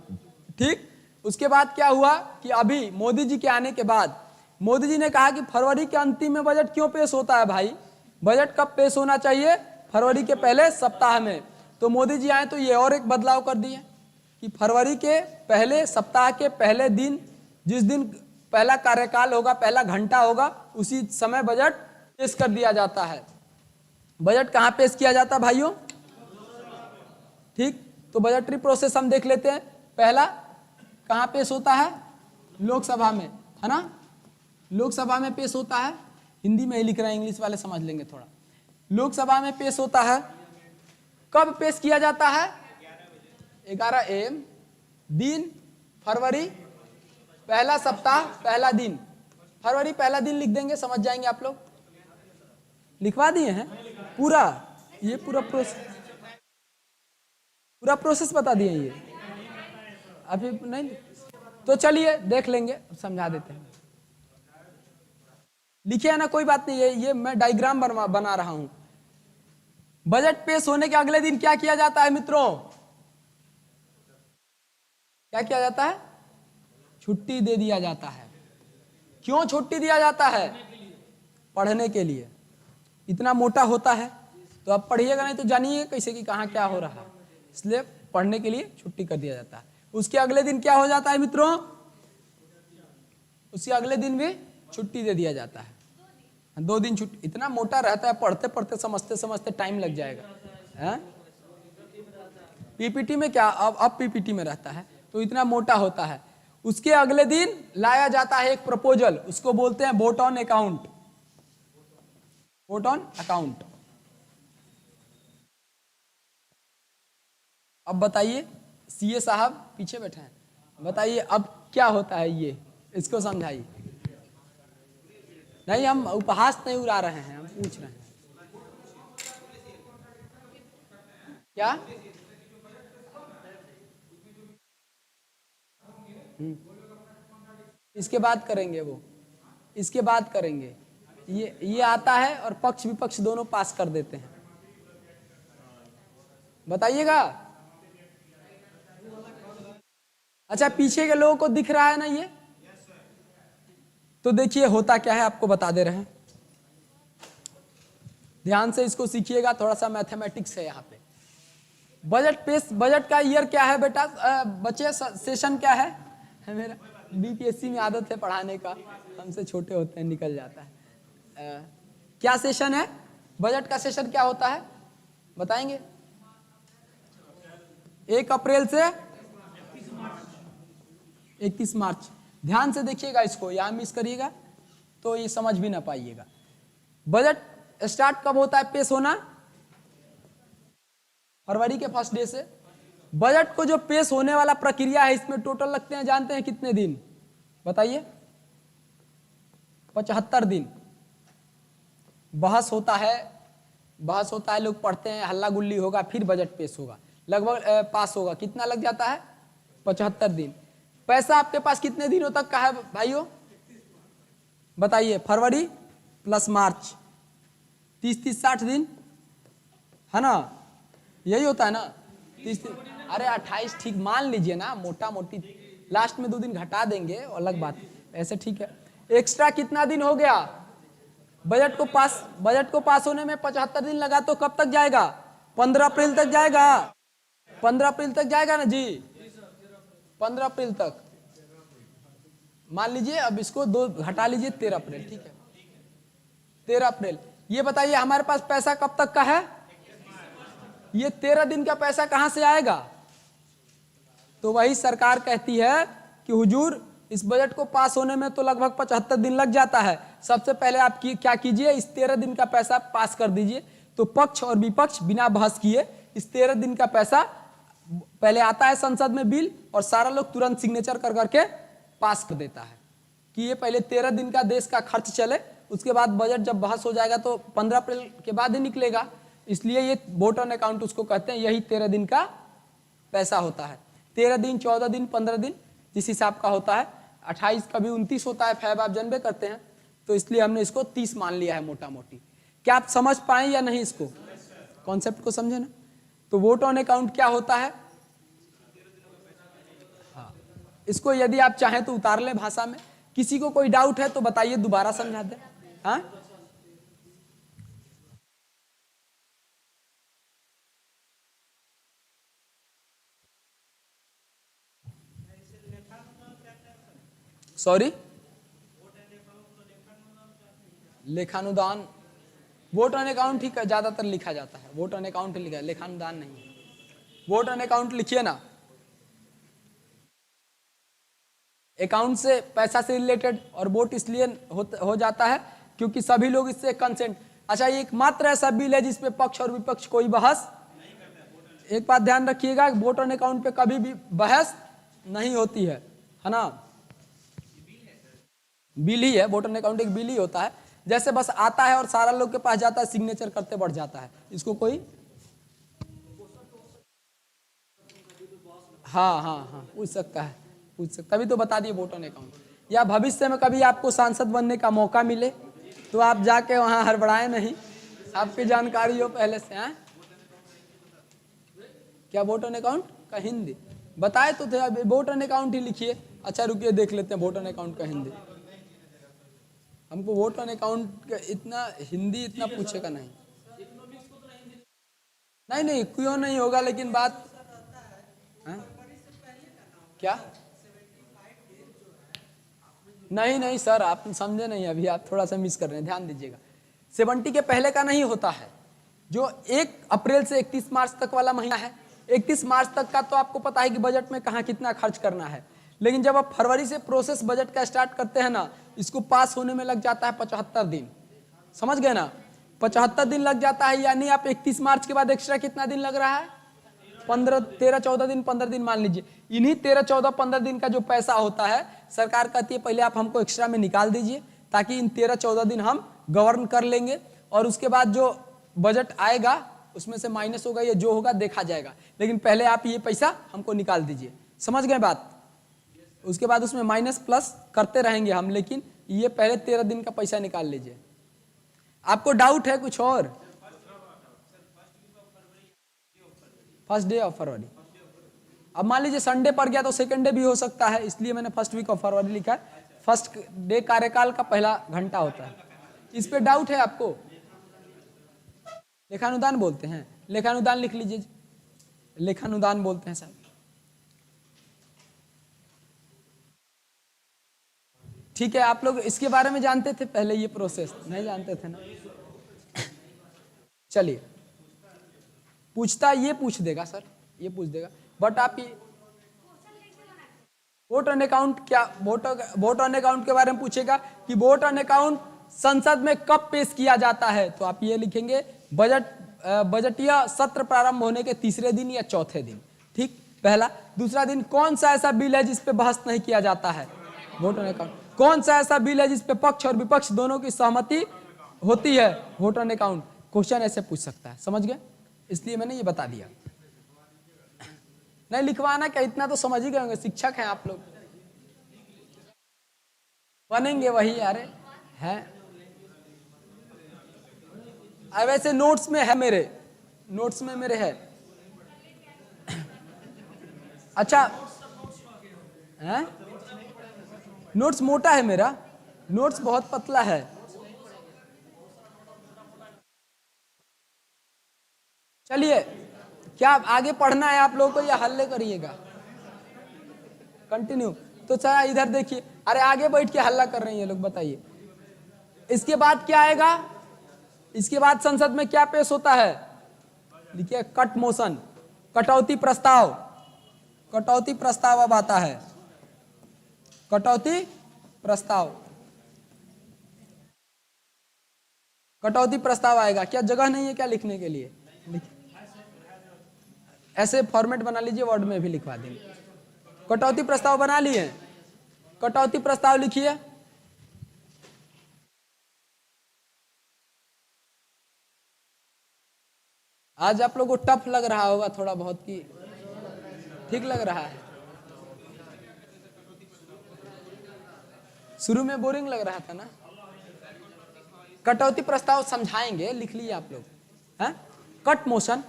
A: ठीक। उसके बाद क्या हुआ कि अभी मोदी जी के आने के बाद मोदी जी ने कहा कि फरवरी के अंतिम में बजट क्यों पेश होता है भाई, बजट कब पेश होना चाहिए, फरवरी के पहले सप्ताह में। तो मोदी जी आए तो ये और एक बदलाव कर दिए, कि फरवरी के पहले सप्ताह के पहले दिन, जिस दिन पहला कार्यकाल होगा, पहला घंटा होगा, उसी समय बजट पेश कर दिया जाता है। बजट कहाँ पेश किया जाता है भाइयों? ठीक, तो बजटरी प्रोसेस हम देख लेते हैं। पहला कहाँ पेश होता है? लोकसभा में, है ना? लोकसभा में पेश होता है। हिंदी में ही लिख रहे हैं, इंग्लिश वाले समझ लेंगे थोड़ा। लोकसभा में पेश होता है। कब पेश किया जाता है? 11 AM, दिन फरवरी, पहला सप्ताह, पहला दिन। फरवरी पहला दिन लिख देंगे, समझ जाएंगे आप लोग। लिखवा दिए हैं पूरा, ये पूरा प्रोसेस बता दिए ये अभी नहीं, तो चलिए देख लेंगे, समझा देते हैं। लिखे है ना, कोई बात नहीं, ये मैं डायग्राम बना रहा हूं। बजट पेश होने के अगले दिन क्या किया जाता है मित्रों? क्या किया जाता है? छुट्टी दे दिया जाता है। क्यों छुट्टी दिया जाता है? पढ़ने के लिए। इतना मोटा होता है तो आप पढ़िएगा नहीं तो जानिए कैसे कि कहाँ क्या हो रहा है, इसलिए पढ़ने के लिए छुट्टी कर दिया जाता है। उसके अगले दिन क्या हो जाता है मित्रों? उसके अगले दिन भी छुट्टी दे दिया जाता है। 2 दिन छुट्टी। इतना मोटा रहता है, पढ़ते पढ़ते समझते समझते टाइम लग जाएगा। पीपीटी में क्या, अब पीपीटी में रहता है तो इतना मोटा होता है। उसके अगले दिन लाया जाता है एक प्रपोजल, उसको बोलते हैं vote on account. Vote on account. अब बताइए, सीए साहब पीछे बैठे हैं, बताइए अब क्या होता है ये, इसको समझाइए। नहीं, हम उपहास नहीं उड़ा रहे हैं, हम पूछ रहे हैं क्या। इसके बाद करेंगे, वो इसके बाद करेंगे। ये आता है और पक्ष विपक्ष दोनों पास कर देते हैं। बताइएगा। अच्छा, पीछे के लोगों को दिख रहा है ना ये? तो देखिए होता क्या है, आपको बता दे रहे हैं, ध्यान से इसको सीखिएगा। थोड़ा सा मैथमेटिक्स है यहाँ पे। बजट का ईयर क्या है बेटा? बच्चे सेशन क्या है? मेरा बीपीएससी में आदत है पढ़ाने का, हमसे छोटे होते हैं निकल जाता है। क्या सेशन है? बजट का सेशन क्या होता है बताएंगे? 1 अप्रैल से 31 मार्च। ध्यान से देखिएगा इसको, यहां मिस करिएगा तो ये समझ भी ना पाइएगा। बजट स्टार्ट कब होता है पेश होना? फरवरी के फर्स्ट डे से। बजट को जो पेश होने वाला प्रक्रिया है, इसमें टोटल लगते हैं, जानते हैं कितने दिन? बताइए। 75 दिन। बहस होता है, लोग पढ़ते हैं, हल्ला गुल्ली होगा, फिर बजट पेश होगा, लगभग पास होगा। कितना लग जाता है? 75 दिन। पैसा आपके पास कितने दिनों तक का है भाइयों? बताइए। फरवरी प्लस मार्च, 30 60 दिन, है ना? यही होता है ना? 30 दिन। अरे 28 ठीक मान लीजिए ना, मोटा मोटी लास्ट में 2 दिन घटा देंगे, अलग बात, ऐसे ठीक है। एक्स्ट्रा कितना दिन हो गया? बजट को पास होने में 75 दिन लगा, तो कब तक जाएगा? 15 अप्रैल तक जाएगा। 15 अप्रैल तक जाएगा ना जी? 15 अप्रैल तक मान लीजिए। अब इसको 2 घटा लीजिए, 13 अप्रैल, ठीक है। 13 अप्रैल। ये बताइए हमारे पास पैसा कब तक का है? ये 13 दिन का पैसा कहां से आएगा? तो वही सरकार कहती है कि हुजूर, इस बजट को पास होने में तो लगभग 75 दिन लग जाता है। सबसे पहले आप क्या कीजिए, इस 13 दिन का पैसा पास कर दीजिए। तो पक्ष और विपक्ष बिना बहस किए इस 13 दिन का पैसा पहले आता है संसद में बिल, और सारा लोग तुरंत सिग्नेचर कर करके पास कर देता है कि ये पहले 13 दिन का देश का खर्च चले। उसके बाद बजट जब बहस हो जाएगा तो 15 अप्रैल के बाद ही निकलेगा। इसलिए ये वोट ऑन अकाउंट उसको कहते हैं। यही 13 दिन का पैसा होता है। 13 दिन, 14 दिन, 15 दिन, जिस हिसाब का होता है। 28 कभी 29 होता है, फैब आप जानबे करते हैं, तो इसलिए हमने इसको 30 मान लिया है मोटा मोटी। क्या आप समझ पाए या नहीं? इसको कॉन्सेप्ट को समझे ना? तो वोट ऑन अकाउंट क्या होता है? हाँ, इसको यदि आप चाहें तो उतार लें भाषा में। किसी को कोई डाउट है तो बताइए, दोबारा समझा दें। हाँ, सॉरी, लेखानुदान, वोट ऑन अकाउंट ही ज्यादातर लिखा जाता है, वोट ऑन अकाउंट लिखा है, लेखानुदान नहीं। वोट ऑन अकाउंट लिखिए ना, अकाउंट से पैसा से रिलेटेड, और वोट इसलिए हो जाता है क्योंकि सभी लोग इससे कंसेंट। अच्छा, ये एकमात्र ऐसा बिल है जिसपे पक्ष और विपक्ष कोई बहस, एक बात ध्यान रखिएगा, वोट ऑन अकाउंट पे कभी भी बहस नहीं होती है ना। बिल ही है, वोट ऑन अकाउंट एक बिल ही होता है, जैसे बस आता है और सारा लोग के पास जाता है, सिग्नेचर करते बढ़ जाता है, इसको कोई हाँ पूछ सकता है, पूछ सकता, तभी तो बता दिए वोट ऑन अकाउंट। या भविष्य में कभी आपको सांसद बनने का मौका मिले तो आप जाके वहां हड़बड़ाए नहीं, आपकी जानकारी हो पहले से। हैं क्या वोट ऑन अकाउंट का हिंदी बताए तो थे, अब वोट ऑन अकाउंट ही लिखिए। अच्छा रुकिए, देख लेते हैं वोट ऑन अकाउंट का हिंदी। हमको वोट ऑन अकाउंट का इतना हिंदी इतना पूछेगा नहीं, नहीं क्यों नहीं होगा, लेकिन बात क्या, नहीं सर, आप समझे नहीं, अभी आप थोड़ा सा मिस कर रहे हैं, ध्यान दीजिएगा। 70 के पहले का नहीं होता है, जो 1 अप्रैल से 31 मार्च तक वाला महीना है, 31 मार्च तक का तो आपको पता है कि बजट में कहाँ कितना खर्च करना है, लेकिन जब आप फरवरी से प्रोसेस बजट का स्टार्ट करते हैं ना, इसको पास होने में लग जाता है 75 दिन, समझ गए ना, 75 दिन लग जाता है। यानी आप 31 मार्च के बाद एक्स्ट्रा कितना दिन लग रहा है, 13-14 दिन, 15 दिन मान लीजिए। इन्हीं 13-14-15 दिन का जो पैसा होता है, सरकार कहती है पहले आप हमको एक्स्ट्रा में निकाल दीजिए, ताकि इन 13-14 दिन हम गवर्न कर लेंगे, और उसके बाद जो बजट आएगा उसमें से माइनस होगा, ये जो होगा देखा जाएगा, लेकिन पहले आप ये पैसा हमको निकाल दीजिए, समझ गए बात। उसके बाद उसमें माइनस प्लस करते रहेंगे हम, लेकिन ये पहले 13 दिन का पैसा निकाल लीजिए। आपको डाउट है कुछ और? फर्स्ट डे ऑफ फरवरी, अब मान लीजिए संडे पड़ गया तो सेकंड डे भी हो सकता है, इसलिए मैंने फर्स्ट वीक ऑफ फरवरी लिखा है। फर्स्ट डे कार्यकाल का पहला घंटा होता है। इस पे डाउट है आपको? लेखानुदान बोलते हैं, लेखानुदान लिख लीजिए, लेखानुदान बोलते हैं साहब। ठीक है, आप लोग इसके बारे में जानते थे पहले, ये प्रोसेस नहीं जानते थे ना? चलिए, पूछता ये पूछ देगा सर, ये पूछ देगा, बट आप ये वोट ऑन अकाउंट क्या, वोट ऑन अकाउंट के बारे में पूछेगा कि वोट ऑन अकाउंट संसद में कब पेश किया जाता है, तो आप ये लिखेंगे बजटीय सत्र प्रारंभ होने के तीसरे दिन या चौथे दिन। ठीक, पहला। दूसरा दिन, कौन सा ऐसा बिल है जिस पे बहस नहीं किया जाता है, वोट ऑन अकाउंट। कौन सा ऐसा बिल है जिस पे पक्ष और विपक्ष दोनों की सहमति होती है, वोट ऑन अकाउंट। क्वेश्चन ऐसे पूछ सकता है, समझ गए, इसलिए मैंने ये बता दिया। नहीं लिखवाना क्या, इतना तो समझ ही गए होंगे, शिक्षक हैं आप लोग, बनेंगे वही, अरे है। वैसे नोट्स में है, मेरे नोट्स में मेरे है। अच्छा है, नोट्स मोटा है मेरा, नोट्स बहुत पतला है। चलिए, क्या आगे पढ़ना है आप लोगों को या हल्ले करिएगा? कंटिन्यू। तो चला इधर देखिए, अरे आगे बैठ के हल्ला कर रहे हैं ये लोग, बताइए। इसके बाद क्या आएगा, इसके बाद संसद में क्या पेश होता है, लिखिए कट मोशन, कटौती प्रस्ताव। कटौती प्रस्ताव अब आता है, कटौती प्रस्ताव, कटौती प्रस्ताव आएगा। क्या जगह नहीं है क्या लिखने के लिए? ऐसे फॉर्मेट बना लीजिए, वर्ड में भी लिखवा देंगे। कटौती प्रस्ताव बना लिए, कटौती प्रस्ताव लिखिए। आज आप लोगों को टफ लग रहा होगा थोड़ा बहुत, की ठीक लग रहा है? शुरू में बोरिंग लग रहा था ना? कटौती प्रस्ताव समझाएंगे, लिख लीजिए आप लोग। हैं, कट मोशन,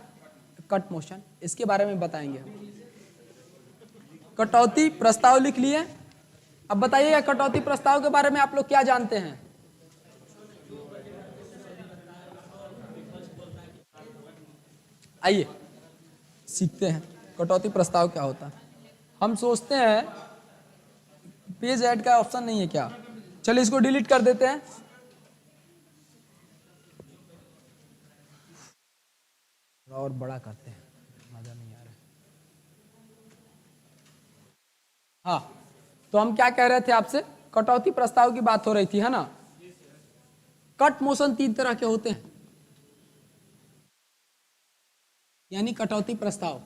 A: कट मोशन इसके बारे में बताएंगे हम। कटौती प्रस्ताव लिख लिए। अब बताइएगा कटौती प्रस्ताव के बारे में आप लोग क्या जानते हैं? आइए सीखते हैं कटौती प्रस्ताव क्या होता है। हम सोचते हैं पेज ऐड का ऑप्शन नहीं है क्या? चलिए इसको डिलीट कर देते हैं। और बड़ा करते हैं, मजा नहीं आ रहा। हाँ, तो हम क्या कह रहे थे आपसे? कटौती प्रस्ताव की बात हो रही थी, है ना? कट मोशन 3 तरह के होते हैं, यानी कटौती प्रस्ताव।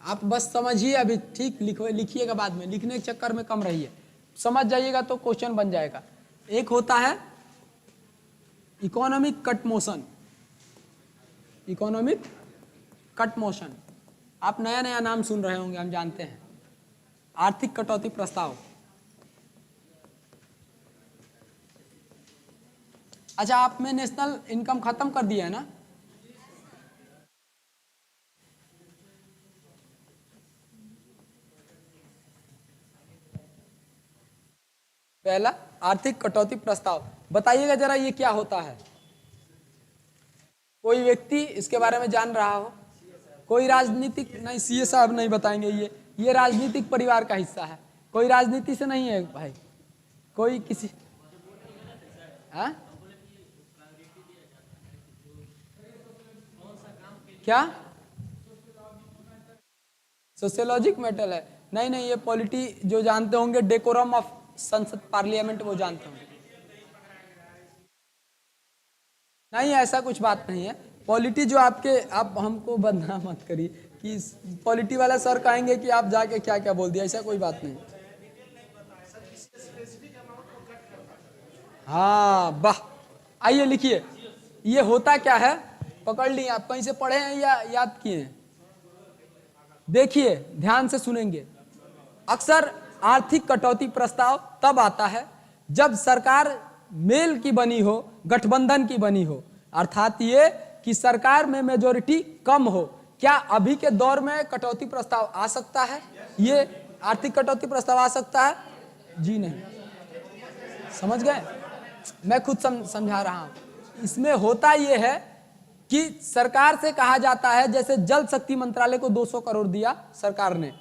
A: आप बस समझिए अभी, ठीक लिखिएगा, बाद में लिखने के चक्कर में कम रहिए, समझ जाइएगा तो क्वेश्चन बन जाएगा। एक होता है economic cut motion. Economic cut motion, आप नया नया नाम सुन रहे होंगे, हम जानते हैं। आर्थिक कटौती प्रस्ताव। अच्छा, आपने नेशनल इनकम खत्म कर दिया है ना? पहला आर्थिक कटौती प्रस्ताव, बताइएगा जरा ये क्या होता है? कोई व्यक्ति इसके बारे में जान रहा हो? कोई राजनीतिक? नहीं, सीए साहब नहीं बताएंगे। ये राजनीतिक परिवार का हिस्सा है, कोई राजनीति से नहीं है भाई। कोई किसी क्या सोशियोलॉजिक मेटल है? नहीं नहीं, ये पॉलिटी जो जानते होंगे, डेकोरम ऑफ संसद पार्लियामेंट, वो जानते होंगे। नहीं, ऐसा कुछ बात नहीं है। पॉलिटी जो आपके, आप हमको बदनाम मत करिए कि पॉलिटी वाला सर कहेंगे कि आप जाके क्या क्या बोल दिया, ऐसा कोई बात नहीं। हाँ वाह, आइए लिखिए, ये होता क्या है? पकड़ लिए आप, कहीं से पढ़े हैं या याद किए हैं? देखिए ध्यान से सुनेंगे। अक्सर आर्थिक कटौती प्रस्ताव तब आता है जब सरकार मेल की बनी हो, गठबंधन की बनी हो, अर्थात ये कि सरकार में मेजोरिटी कम हो। क्या अभी के दौर में कटौती प्रस्ताव आ सकता है? ये आर्थिक कटौती प्रस्ताव आ सकता है? जी नहीं, समझ गए? मैं खुद समझा रहा हूं। इसमें होता यह है कि सरकार से कहा जाता है, जैसे जल शक्ति मंत्रालय को 200 करोड़ दिया सरकार ने,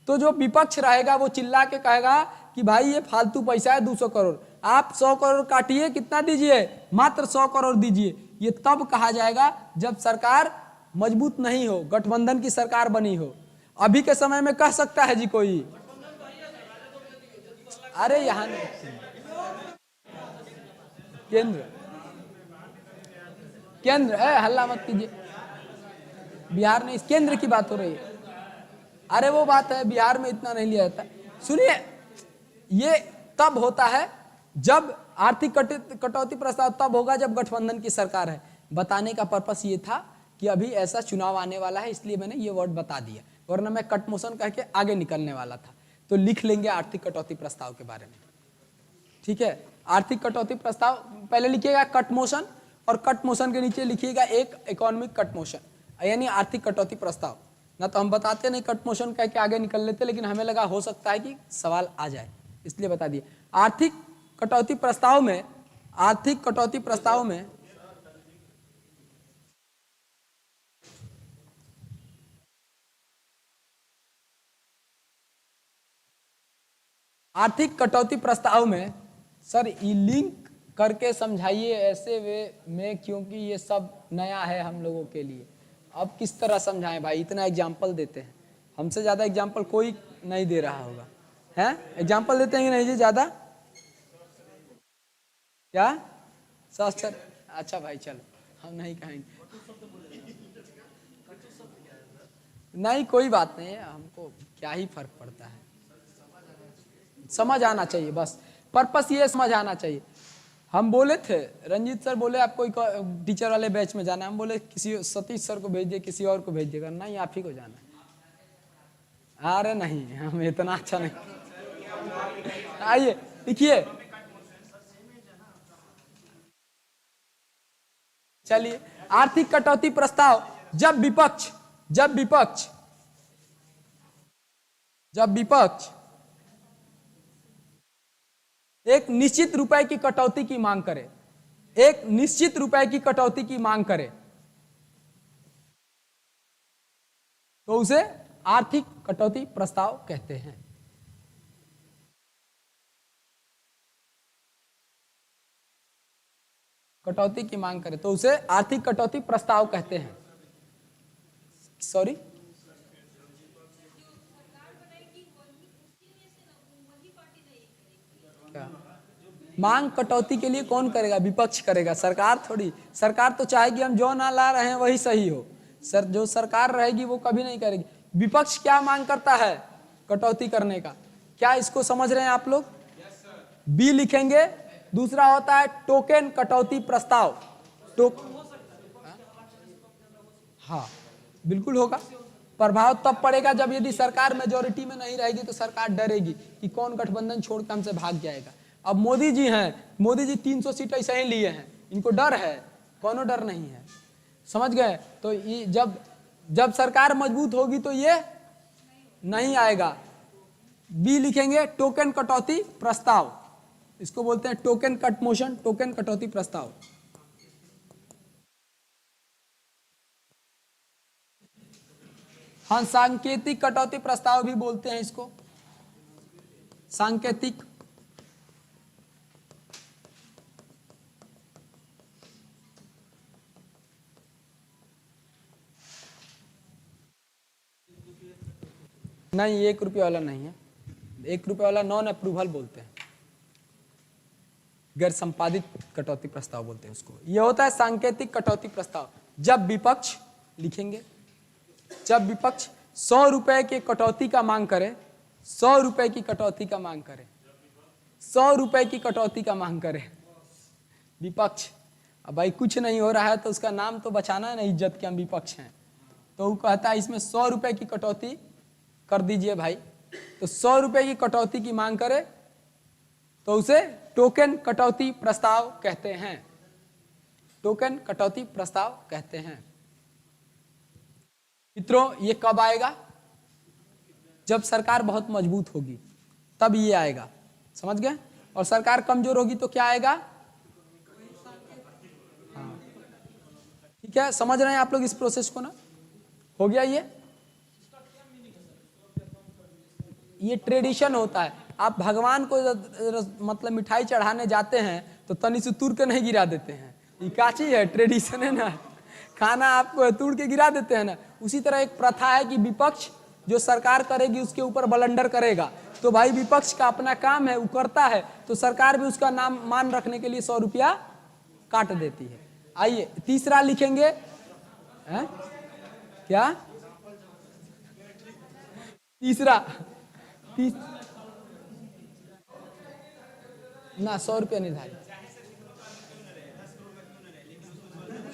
A: तो जो विपक्ष रहेगा वो चिल्ला के कहेगा कि भाई ये फालतू पैसा है, 200 करोड़, आप 100 करोड़ काटिए, कितना दीजिए? मात्र 100 करोड़ दीजिए। ये तब कहा जाएगा जब सरकार मजबूत नहीं हो, गठबंधन की सरकार बनी हो। अभी के समय में कह सकता है जी कोई? अरे यहाँ केंद्र है, हल्ला मत कीजिए। बिहार में इस केंद्र की बात हो रही है। अरे वो बात है, बिहार में इतना नहीं लिया जाता। सुनिए, ये तब होता है जब आर्थिक कटौती प्रस्ताव तब होगा जब गठबंधन की सरकार है। बताने का पर्पस ये था कि अभी ऐसा चुनाव आने वाला है, इसलिए मैंने ये वर्ड बता दिया, वरना मैं कट मोशन कह के आगे निकलने वाला था। तो लिख लेंगे आर्थिक कटौती प्रस्ताव के बारे में, ठीक है? आर्थिक कटौती प्रस्ताव पहले लिखिएगा कट मोशन, और कट मोशन के नीचे लिखिएगा एक इकोनॉमिक कट मोशन, यानी आर्थिक कटौती प्रस्ताव। ना तो हम बताते नहीं, कट मोशन कह के आगे निकल लेते, लेकिन हमें लगा हो सकता है कि सवाल आ जाए, इसलिए बता दिए। आर्थिक कटौती प्रस्ताव में, आर्थिक कटौती प्रस्ताव में आर्थिक कटौती प्रस्ताव में सर ये लिंक करके समझाइए ऐसे वे में, क्योंकि ये सब नया है हम लोगों के लिए। अब किस तरह समझाएं भाई? इतना एग्जाम्पल देते हैं, हमसे ज्यादा एग्जाम्पल कोई नहीं दे रहा होगा, हैं? एग्जाम्पल देते हैं कि नहीं जी ज्यादा? क्या सर? अच्छा भाई चलो, हम नहीं कहेंगे। नहीं कोई बात नहीं है, हमको क्या ही फर्क पड़ता है, समझ आना चाहिए बस, पर्पस ये समझ आना चाहिए। हम बोले थे, रंजीत सर बोले आपको टीचर वाले बैच में जाना है, हम बोले किसी सतीश सर को भेज दिए, किसी और को भेज दिएगा। नहीं, आप ही को जाना है। अरे नहीं, हम इतना अच्छा नहीं। आइए लिखिए, चलिए। आर्थिक कटौती प्रस्ताव जब विपक्ष एक निश्चित रुपए की कटौती की मांग करे, एक निश्चित रुपए की कटौती की मांग करे, तो उसे आर्थिक कटौती प्रस्ताव कहते हैं। कटौती की मांग करे तो उसे आर्थिक कटौती प्रस्ताव कहते हैं। सॉरी, क्या मांग कटौती के लिए कौन करेगा? विपक्ष करेगा, सरकार थोड़ी। सरकार तो चाहेगी हम जो ना ला रहे हैं वही सही हो। सर जो सरकार रहेगी वो कभी नहीं करेगी। विपक्ष क्या मांग करता है? कटौती करने का। क्या इसको समझ रहे हैं आप लोग? बी लिखेंगे। दूसरा होता है टोकन कटौती प्रस्ताव। हाँ बिल्कुल होगा। प्रभाव तब पड़ेगा जब यदि सरकार मेजोरिटी में नहीं रहेगी तो सरकार डरेगी कि कौन गठबंधन छोड़ के हमसे भाग जाएगा। अब मोदी जी हैं, मोदी जी 300 सीट ऐसे ही लिए हैं, इनको डर है? कोनो डर नहीं है। समझ गए? तो ये जब सरकार मजबूत होगी तो ये नहीं आएगा। बी लिखेंगे टोकन कटौती प्रस्ताव, इसको बोलते हैं टोकन कट मोशन, टोकन कटौती प्रस्ताव। हाँ, सांकेतिक कटौती प्रस्ताव भी बोलते हैं इसको, सांकेतिक। नहीं, 1 रुपये वाला नहीं है। 1 रुपये वाला नॉन अप्रूवल बोलते हैं, गैर संपादित कटौती प्रस्ताव बोलते हैं उसको। यह होता है सांकेतिक कटौती प्रस्ताव। जब विपक्ष लिखेंगे, जब विपक्ष 100 रुपए के कटौती का मांग करे, 100 रुपए की कटौती का मांग करे, 100 रुपए की कटौती का मांग करे विपक्ष। अब भाई कुछ नहीं हो रहा है तो उसका नाम तो बचाना है ना, इज्जत के, हम विपक्ष हैं। तो वो कहता है इसमें 100 रुपए की कटौती कर दीजिए भाई। तो 100 रुपए की कटौती की मांग करे तो उसे टोकन कटौती प्रस्ताव कहते हैं, टोकन कटौती प्रस्ताव कहते हैं। मित्रों ये कब आएगा? जब सरकार बहुत मजबूत होगी तब ये आएगा, समझ गए? और सरकार कमजोर होगी तो क्या आएगा? हाँ ठीक है, समझ रहे हैं आप लोग इस प्रोसेस को ना? हो गया ये ट्रेडिशन होता है। आप भगवान को मतलब मिठाई चढ़ाने जाते हैं तो तनी से तुर के नहीं गिरा देते हैं, ये काची है, ट्रेडिशन है ना। खाना आपको तुड़ के गिरा देते हैं ना। उसी तरह एक प्रथा है कि विपक्ष जो सरकार करेगी उसके ऊपर बलंडर करेगा, तो भाई विपक्ष का अपना काम है, वो करता है, तो सरकार भी उसका नाम मान रखने के लिए 100 रुपया काट देती है। आइए तीसरा लिखेंगे है? क्या तीसरा? ना 100 रुपया निर्धारित,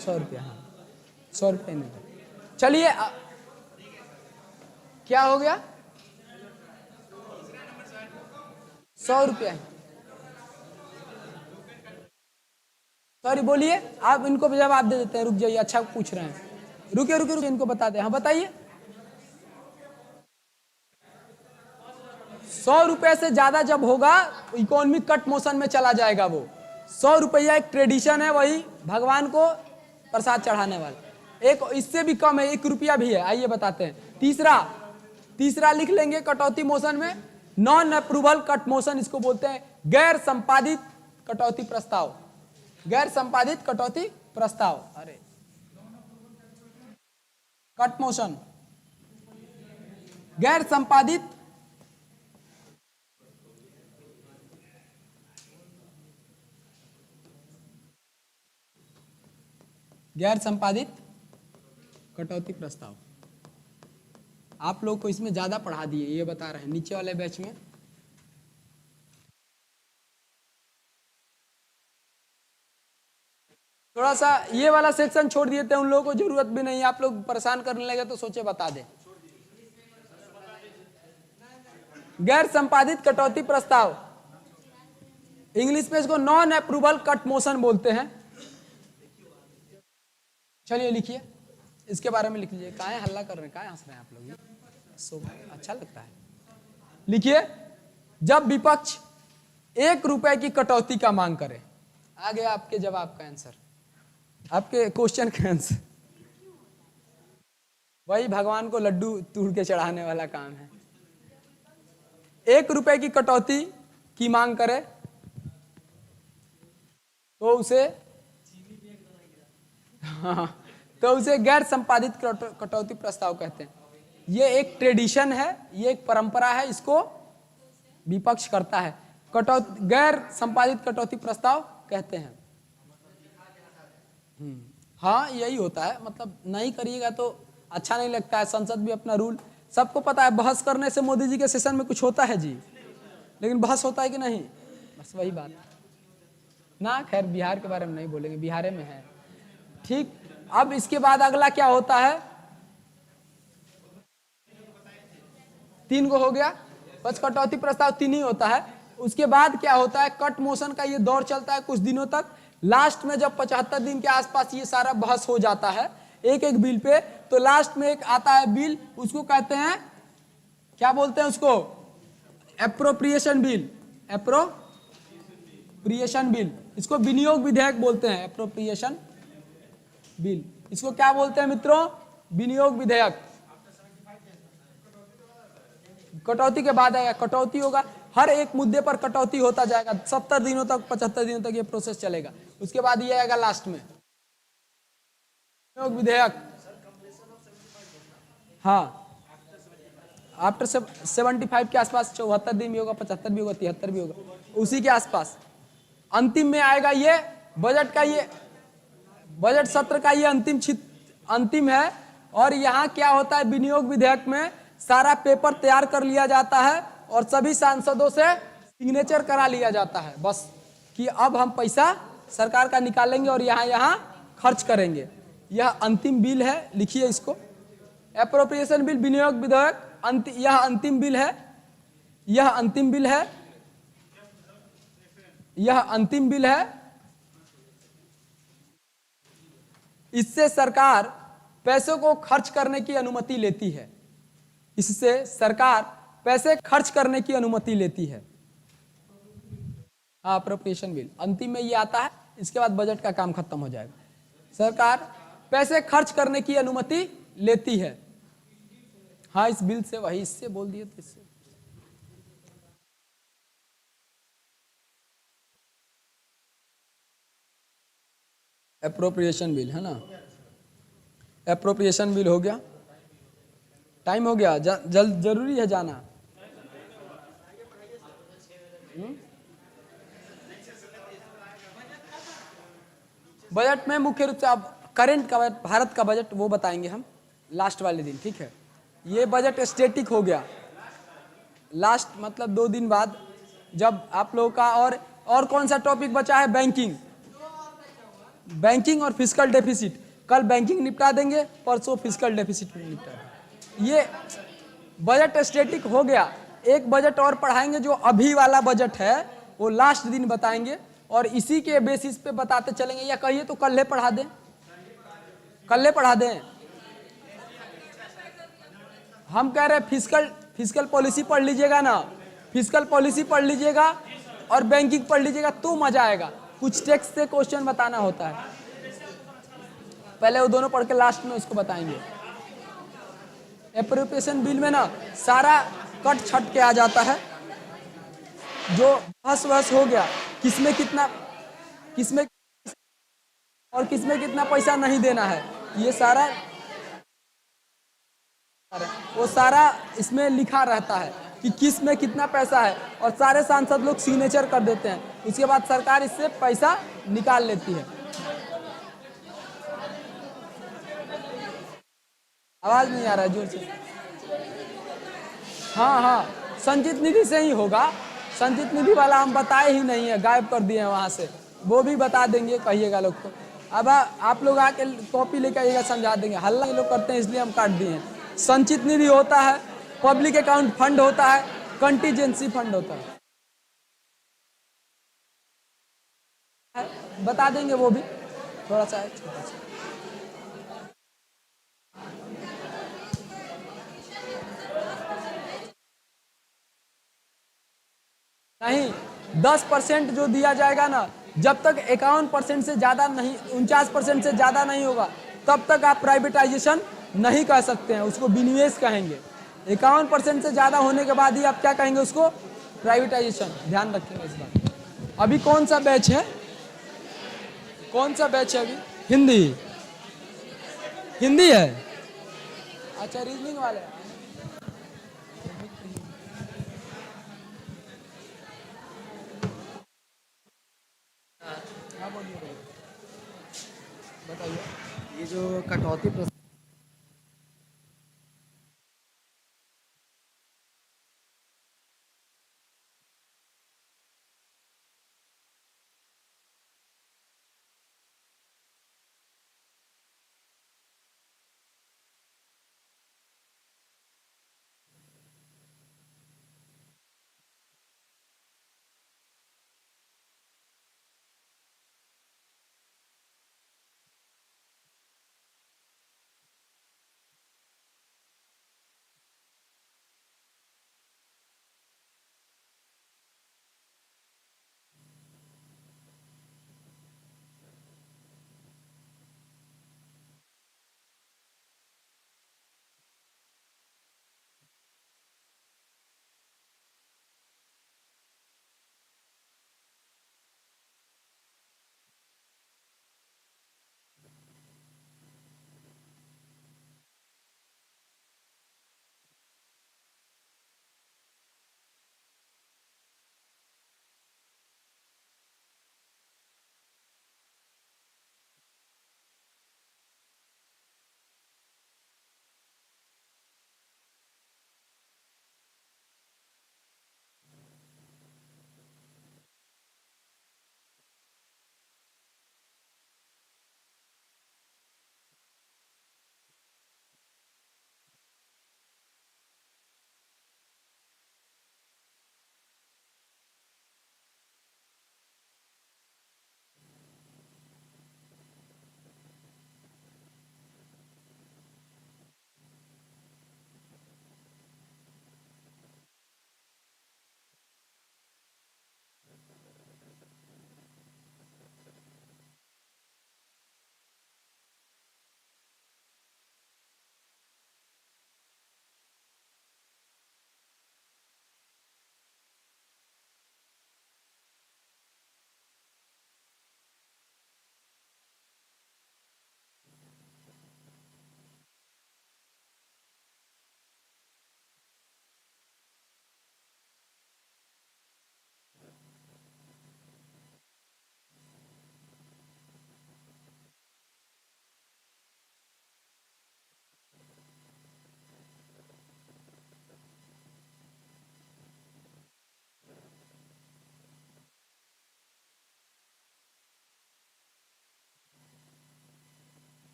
A: 100 रुपया, हाँ 100 रुपये निर्धारित। चलिए क्या हो गया? 100 रुपया। सॉरी बोलिए, आप इनको जवाब दे देते हैं। रुक जाइए, अच्छा पूछ रहे हैं, रुकिए रुकिए रुकिए, इनको बता दें। हाँ बताइए। 100 रुपए से ज्यादा जब होगा इकोनॉमिक कट मोशन में चला जाएगा वो। 100 रुपया एक ट्रेडिशन है, वही भगवान को प्रसाद चढ़ाने वाला। एक इससे भी कम है, 1 रुपया भी है। आइए बताते हैं। तीसरा लिख लेंगे कटौती मोशन में, नॉन अप्रूवल कट मोशन, इसको बोलते हैं गैर संपादित कटौती प्रस्ताव, गैर संपादित कटौती प्रस्ताव। अरे कट मोशन, गैर संपादित कटौती प्रस्ताव। आप लोग को इसमें ज्यादा पढ़ा दिए, ये बता रहे हैं नीचे वाले बैच में। थोड़ा सा ये वाला सेक्शन छोड़ दिए थे, उन लोगों को जरूरत भी नहीं। आप लोग परेशान करने लगे तो सोचे बता दें। गैर संपादित कटौती प्रस्ताव, इंग्लिश में इसको नॉन अप्रूवल कट मोशन बोलते हैं। चलिए लिखिए, इसके बारे में लिख लीजिए। काहे हल्ला कर रहे हैं, काहे हंस रहे हैं आप लोग? सो अच्छा लगता है। लिखिए, जब विपक्ष 1 रुपए की कटौती का मांग करे। आ गया आपके जवाब का आंसर, आपके क्वेश्चन का आंसर। वही भगवान को लड्डू तोड़ के चढ़ाने वाला काम है। 1 रुपए की कटौती की मांग करे तो उसे हाँ, तो उसे गैर संपादित कटौती प्रस्ताव कहते हैं। ये एक ट्रेडिशन है, ये एक परंपरा है, इसको विपक्ष करता है। गैर संपादित कटौती प्रस्ताव कहते हैं। हाँ यही होता है, मतलब नहीं करिएगा तो अच्छा नहीं लगता है। संसद भी अपना रूल, सबको पता है बहस करने से मोदी जी के सेशन में कुछ होता है जी, लेकिन बहस होता है कि नहीं, बस वही बात ना। खैर बिहार के बारे में नहीं बोलेंगे, बिहार में है ठीक। अब इसके बाद अगला क्या होता है, 3 गो हो गया, बस कटौती प्रस्ताव 3 ही होता है। उसके बाद क्या होता है, कट मोशन का ये दौर चलता है कुछ दिनों तक। लास्ट में जब 75 दिन के आसपास ये सारा बहस हो जाता है एक एक बिल पे, तो लास्ट में एक आता है बिल, उसको कहते हैं, क्या बोलते हैं उसको, एप्रोप्रिएशन बिल। एप्रोप्रिएशन बिल, इसको विनियोग विधेयक बोलते हैं। एप्रोप्रिएशन बिल, इसको क्या बोलते हैं मित्रों, विनियोग विधेयक। कटौती के बाद आएगा, कटौती होगा, हर एक मुद्दे पर कटौती होता जाएगा 70 दिनों तक, 75 दिनों तक ये प्रोसेस चलेगा। उसके बाद ये आएगा लास्ट में विधेयक। हाँ आफ्टर 75 के आसपास, 74 दिन भी होगा, 75 भी होगा, 73 भी होगा, उसी के आसपास। अंतिम में आएगा ये बजट का, ये बजट सत्र का ये अंतिम है। और यहाँ क्या होता है, विनियोग विधेयक में सारा पेपर तैयार कर लिया जाता है और सभी सांसदों से सिग्नेचर करा लिया जाता है, बस कि अब हम पैसा सरकार का निकालेंगे और यहाँ खर्च करेंगे। यह अंतिम बिल है, लिखिए इसको, एप्रोप्रिएशन बिल, विनियोग विधेयक, यह अंतिम बिल है, यह अंतिम बिल है, यह अंतिम बिल है। इससे सरकार पैसों को खर्च करने की अनुमति लेती है, इससे सरकार पैसे खर्च करने की अनुमति लेती है। अप्रोप्रिएशन बिल अंतिम में ये आता है, इसके बाद बजट का काम खत्म हो जाएगा। सरकार पैसे खर्च करने की अनुमति लेती है। हाँ इस बिल से, वही इससे बोल दिए तो इससे। एप्रोप्रिएशन बिल है ना, एप्रोप्रिएशन बिल हो गया। टाइम हो गया, जल्द जरूरी है जाना। बजट में मुख्य रूप से अब करंट का भारत का बजट वो बताएंगे हम लास्ट वाले दिन, ठीक है। ये बजट स्टैटिक हो गया लास्ट, मतलब 2 दिन बाद, जब आप लोगों का और कौन सा टॉपिक बचा है, बैंकिंग और फिस्कल डेफिसिट। कल बैंकिंग निपटा देंगे, परसों फिस्कल डेफिसिट निपटा देंगे। ये बजट स्टैटिक हो गया। एक बजट और पढ़ाएंगे जो अभी वाला बजट है, वो लास्ट दिन बताएंगे और इसी के बेसिस पे बताते चलेंगे, या कहिए तो कल पढ़ा दें, कल पढ़ा दें। हम कह रहे हैं फिस्कल पॉलिसी पढ़ लीजिएगा ना, फिस्कल पॉलिसी पढ़ लीजिएगा और बैंकिंग पढ़ लीजिएगा तो मजा आएगा। कुछ टेक्स्ट से क्वेश्चन बताना होता है, पहले वो दोनों पढ़ के लास्ट में उसको बताएंगे। एप्रोप्रिएशन बिल में ना सारा कट छट के आ जाता है, जो बहस हो गया, किसमें कितना पैसा नहीं देना है, ये सारा वो सारा इसमें लिखा रहता है कि किस में कितना पैसा है, और सारे सांसद लोग सिग्नेचर कर देते हैं। उसके बाद सरकार इससे पैसा निकाल लेती है। आवाज नहीं आ रहा है जोर से। हाँ संचित निधि से ही होगा, संचित निधि वाला हम बताए ही नहीं है, गायब कर दिए हैं वहां से, वो भी बता देंगे, कहिएगा लोग को। अब आप लोग आके कॉपी लेकर आइएगा, समझा देंगे। हल्ला ये लोग करते हैं इसलिए हम काट दिए हैं। संचित निधि होता है, पब्लिक अकाउंट फंड होता है, कंटीजेंसी फंड होता है, बता देंगे वो भी, थोड़ा सा है, छोटा सा। नहीं, 10% जो दिया जाएगा ना, जब तक 51% से ज्यादा नहीं, 49% से ज्यादा नहीं होगा, तब तक आप प्राइवेटाइजेशन नहीं कह सकते हैं, उसको विनिवेश कहेंगे। 51% से ज्यादा होने के बाद ही आप क्या कहेंगे, उसको प्राइवेटाइजेशन। ध्यान रखेंगे इस बात। अभी कौन सा बैच है, कौन सा बैच है अभी? हिंदी। हिंदी है। अच्छा, रीजनिंग वाले हैं। हाँ, बोलिए, बताइए।
B: ये जो कटौती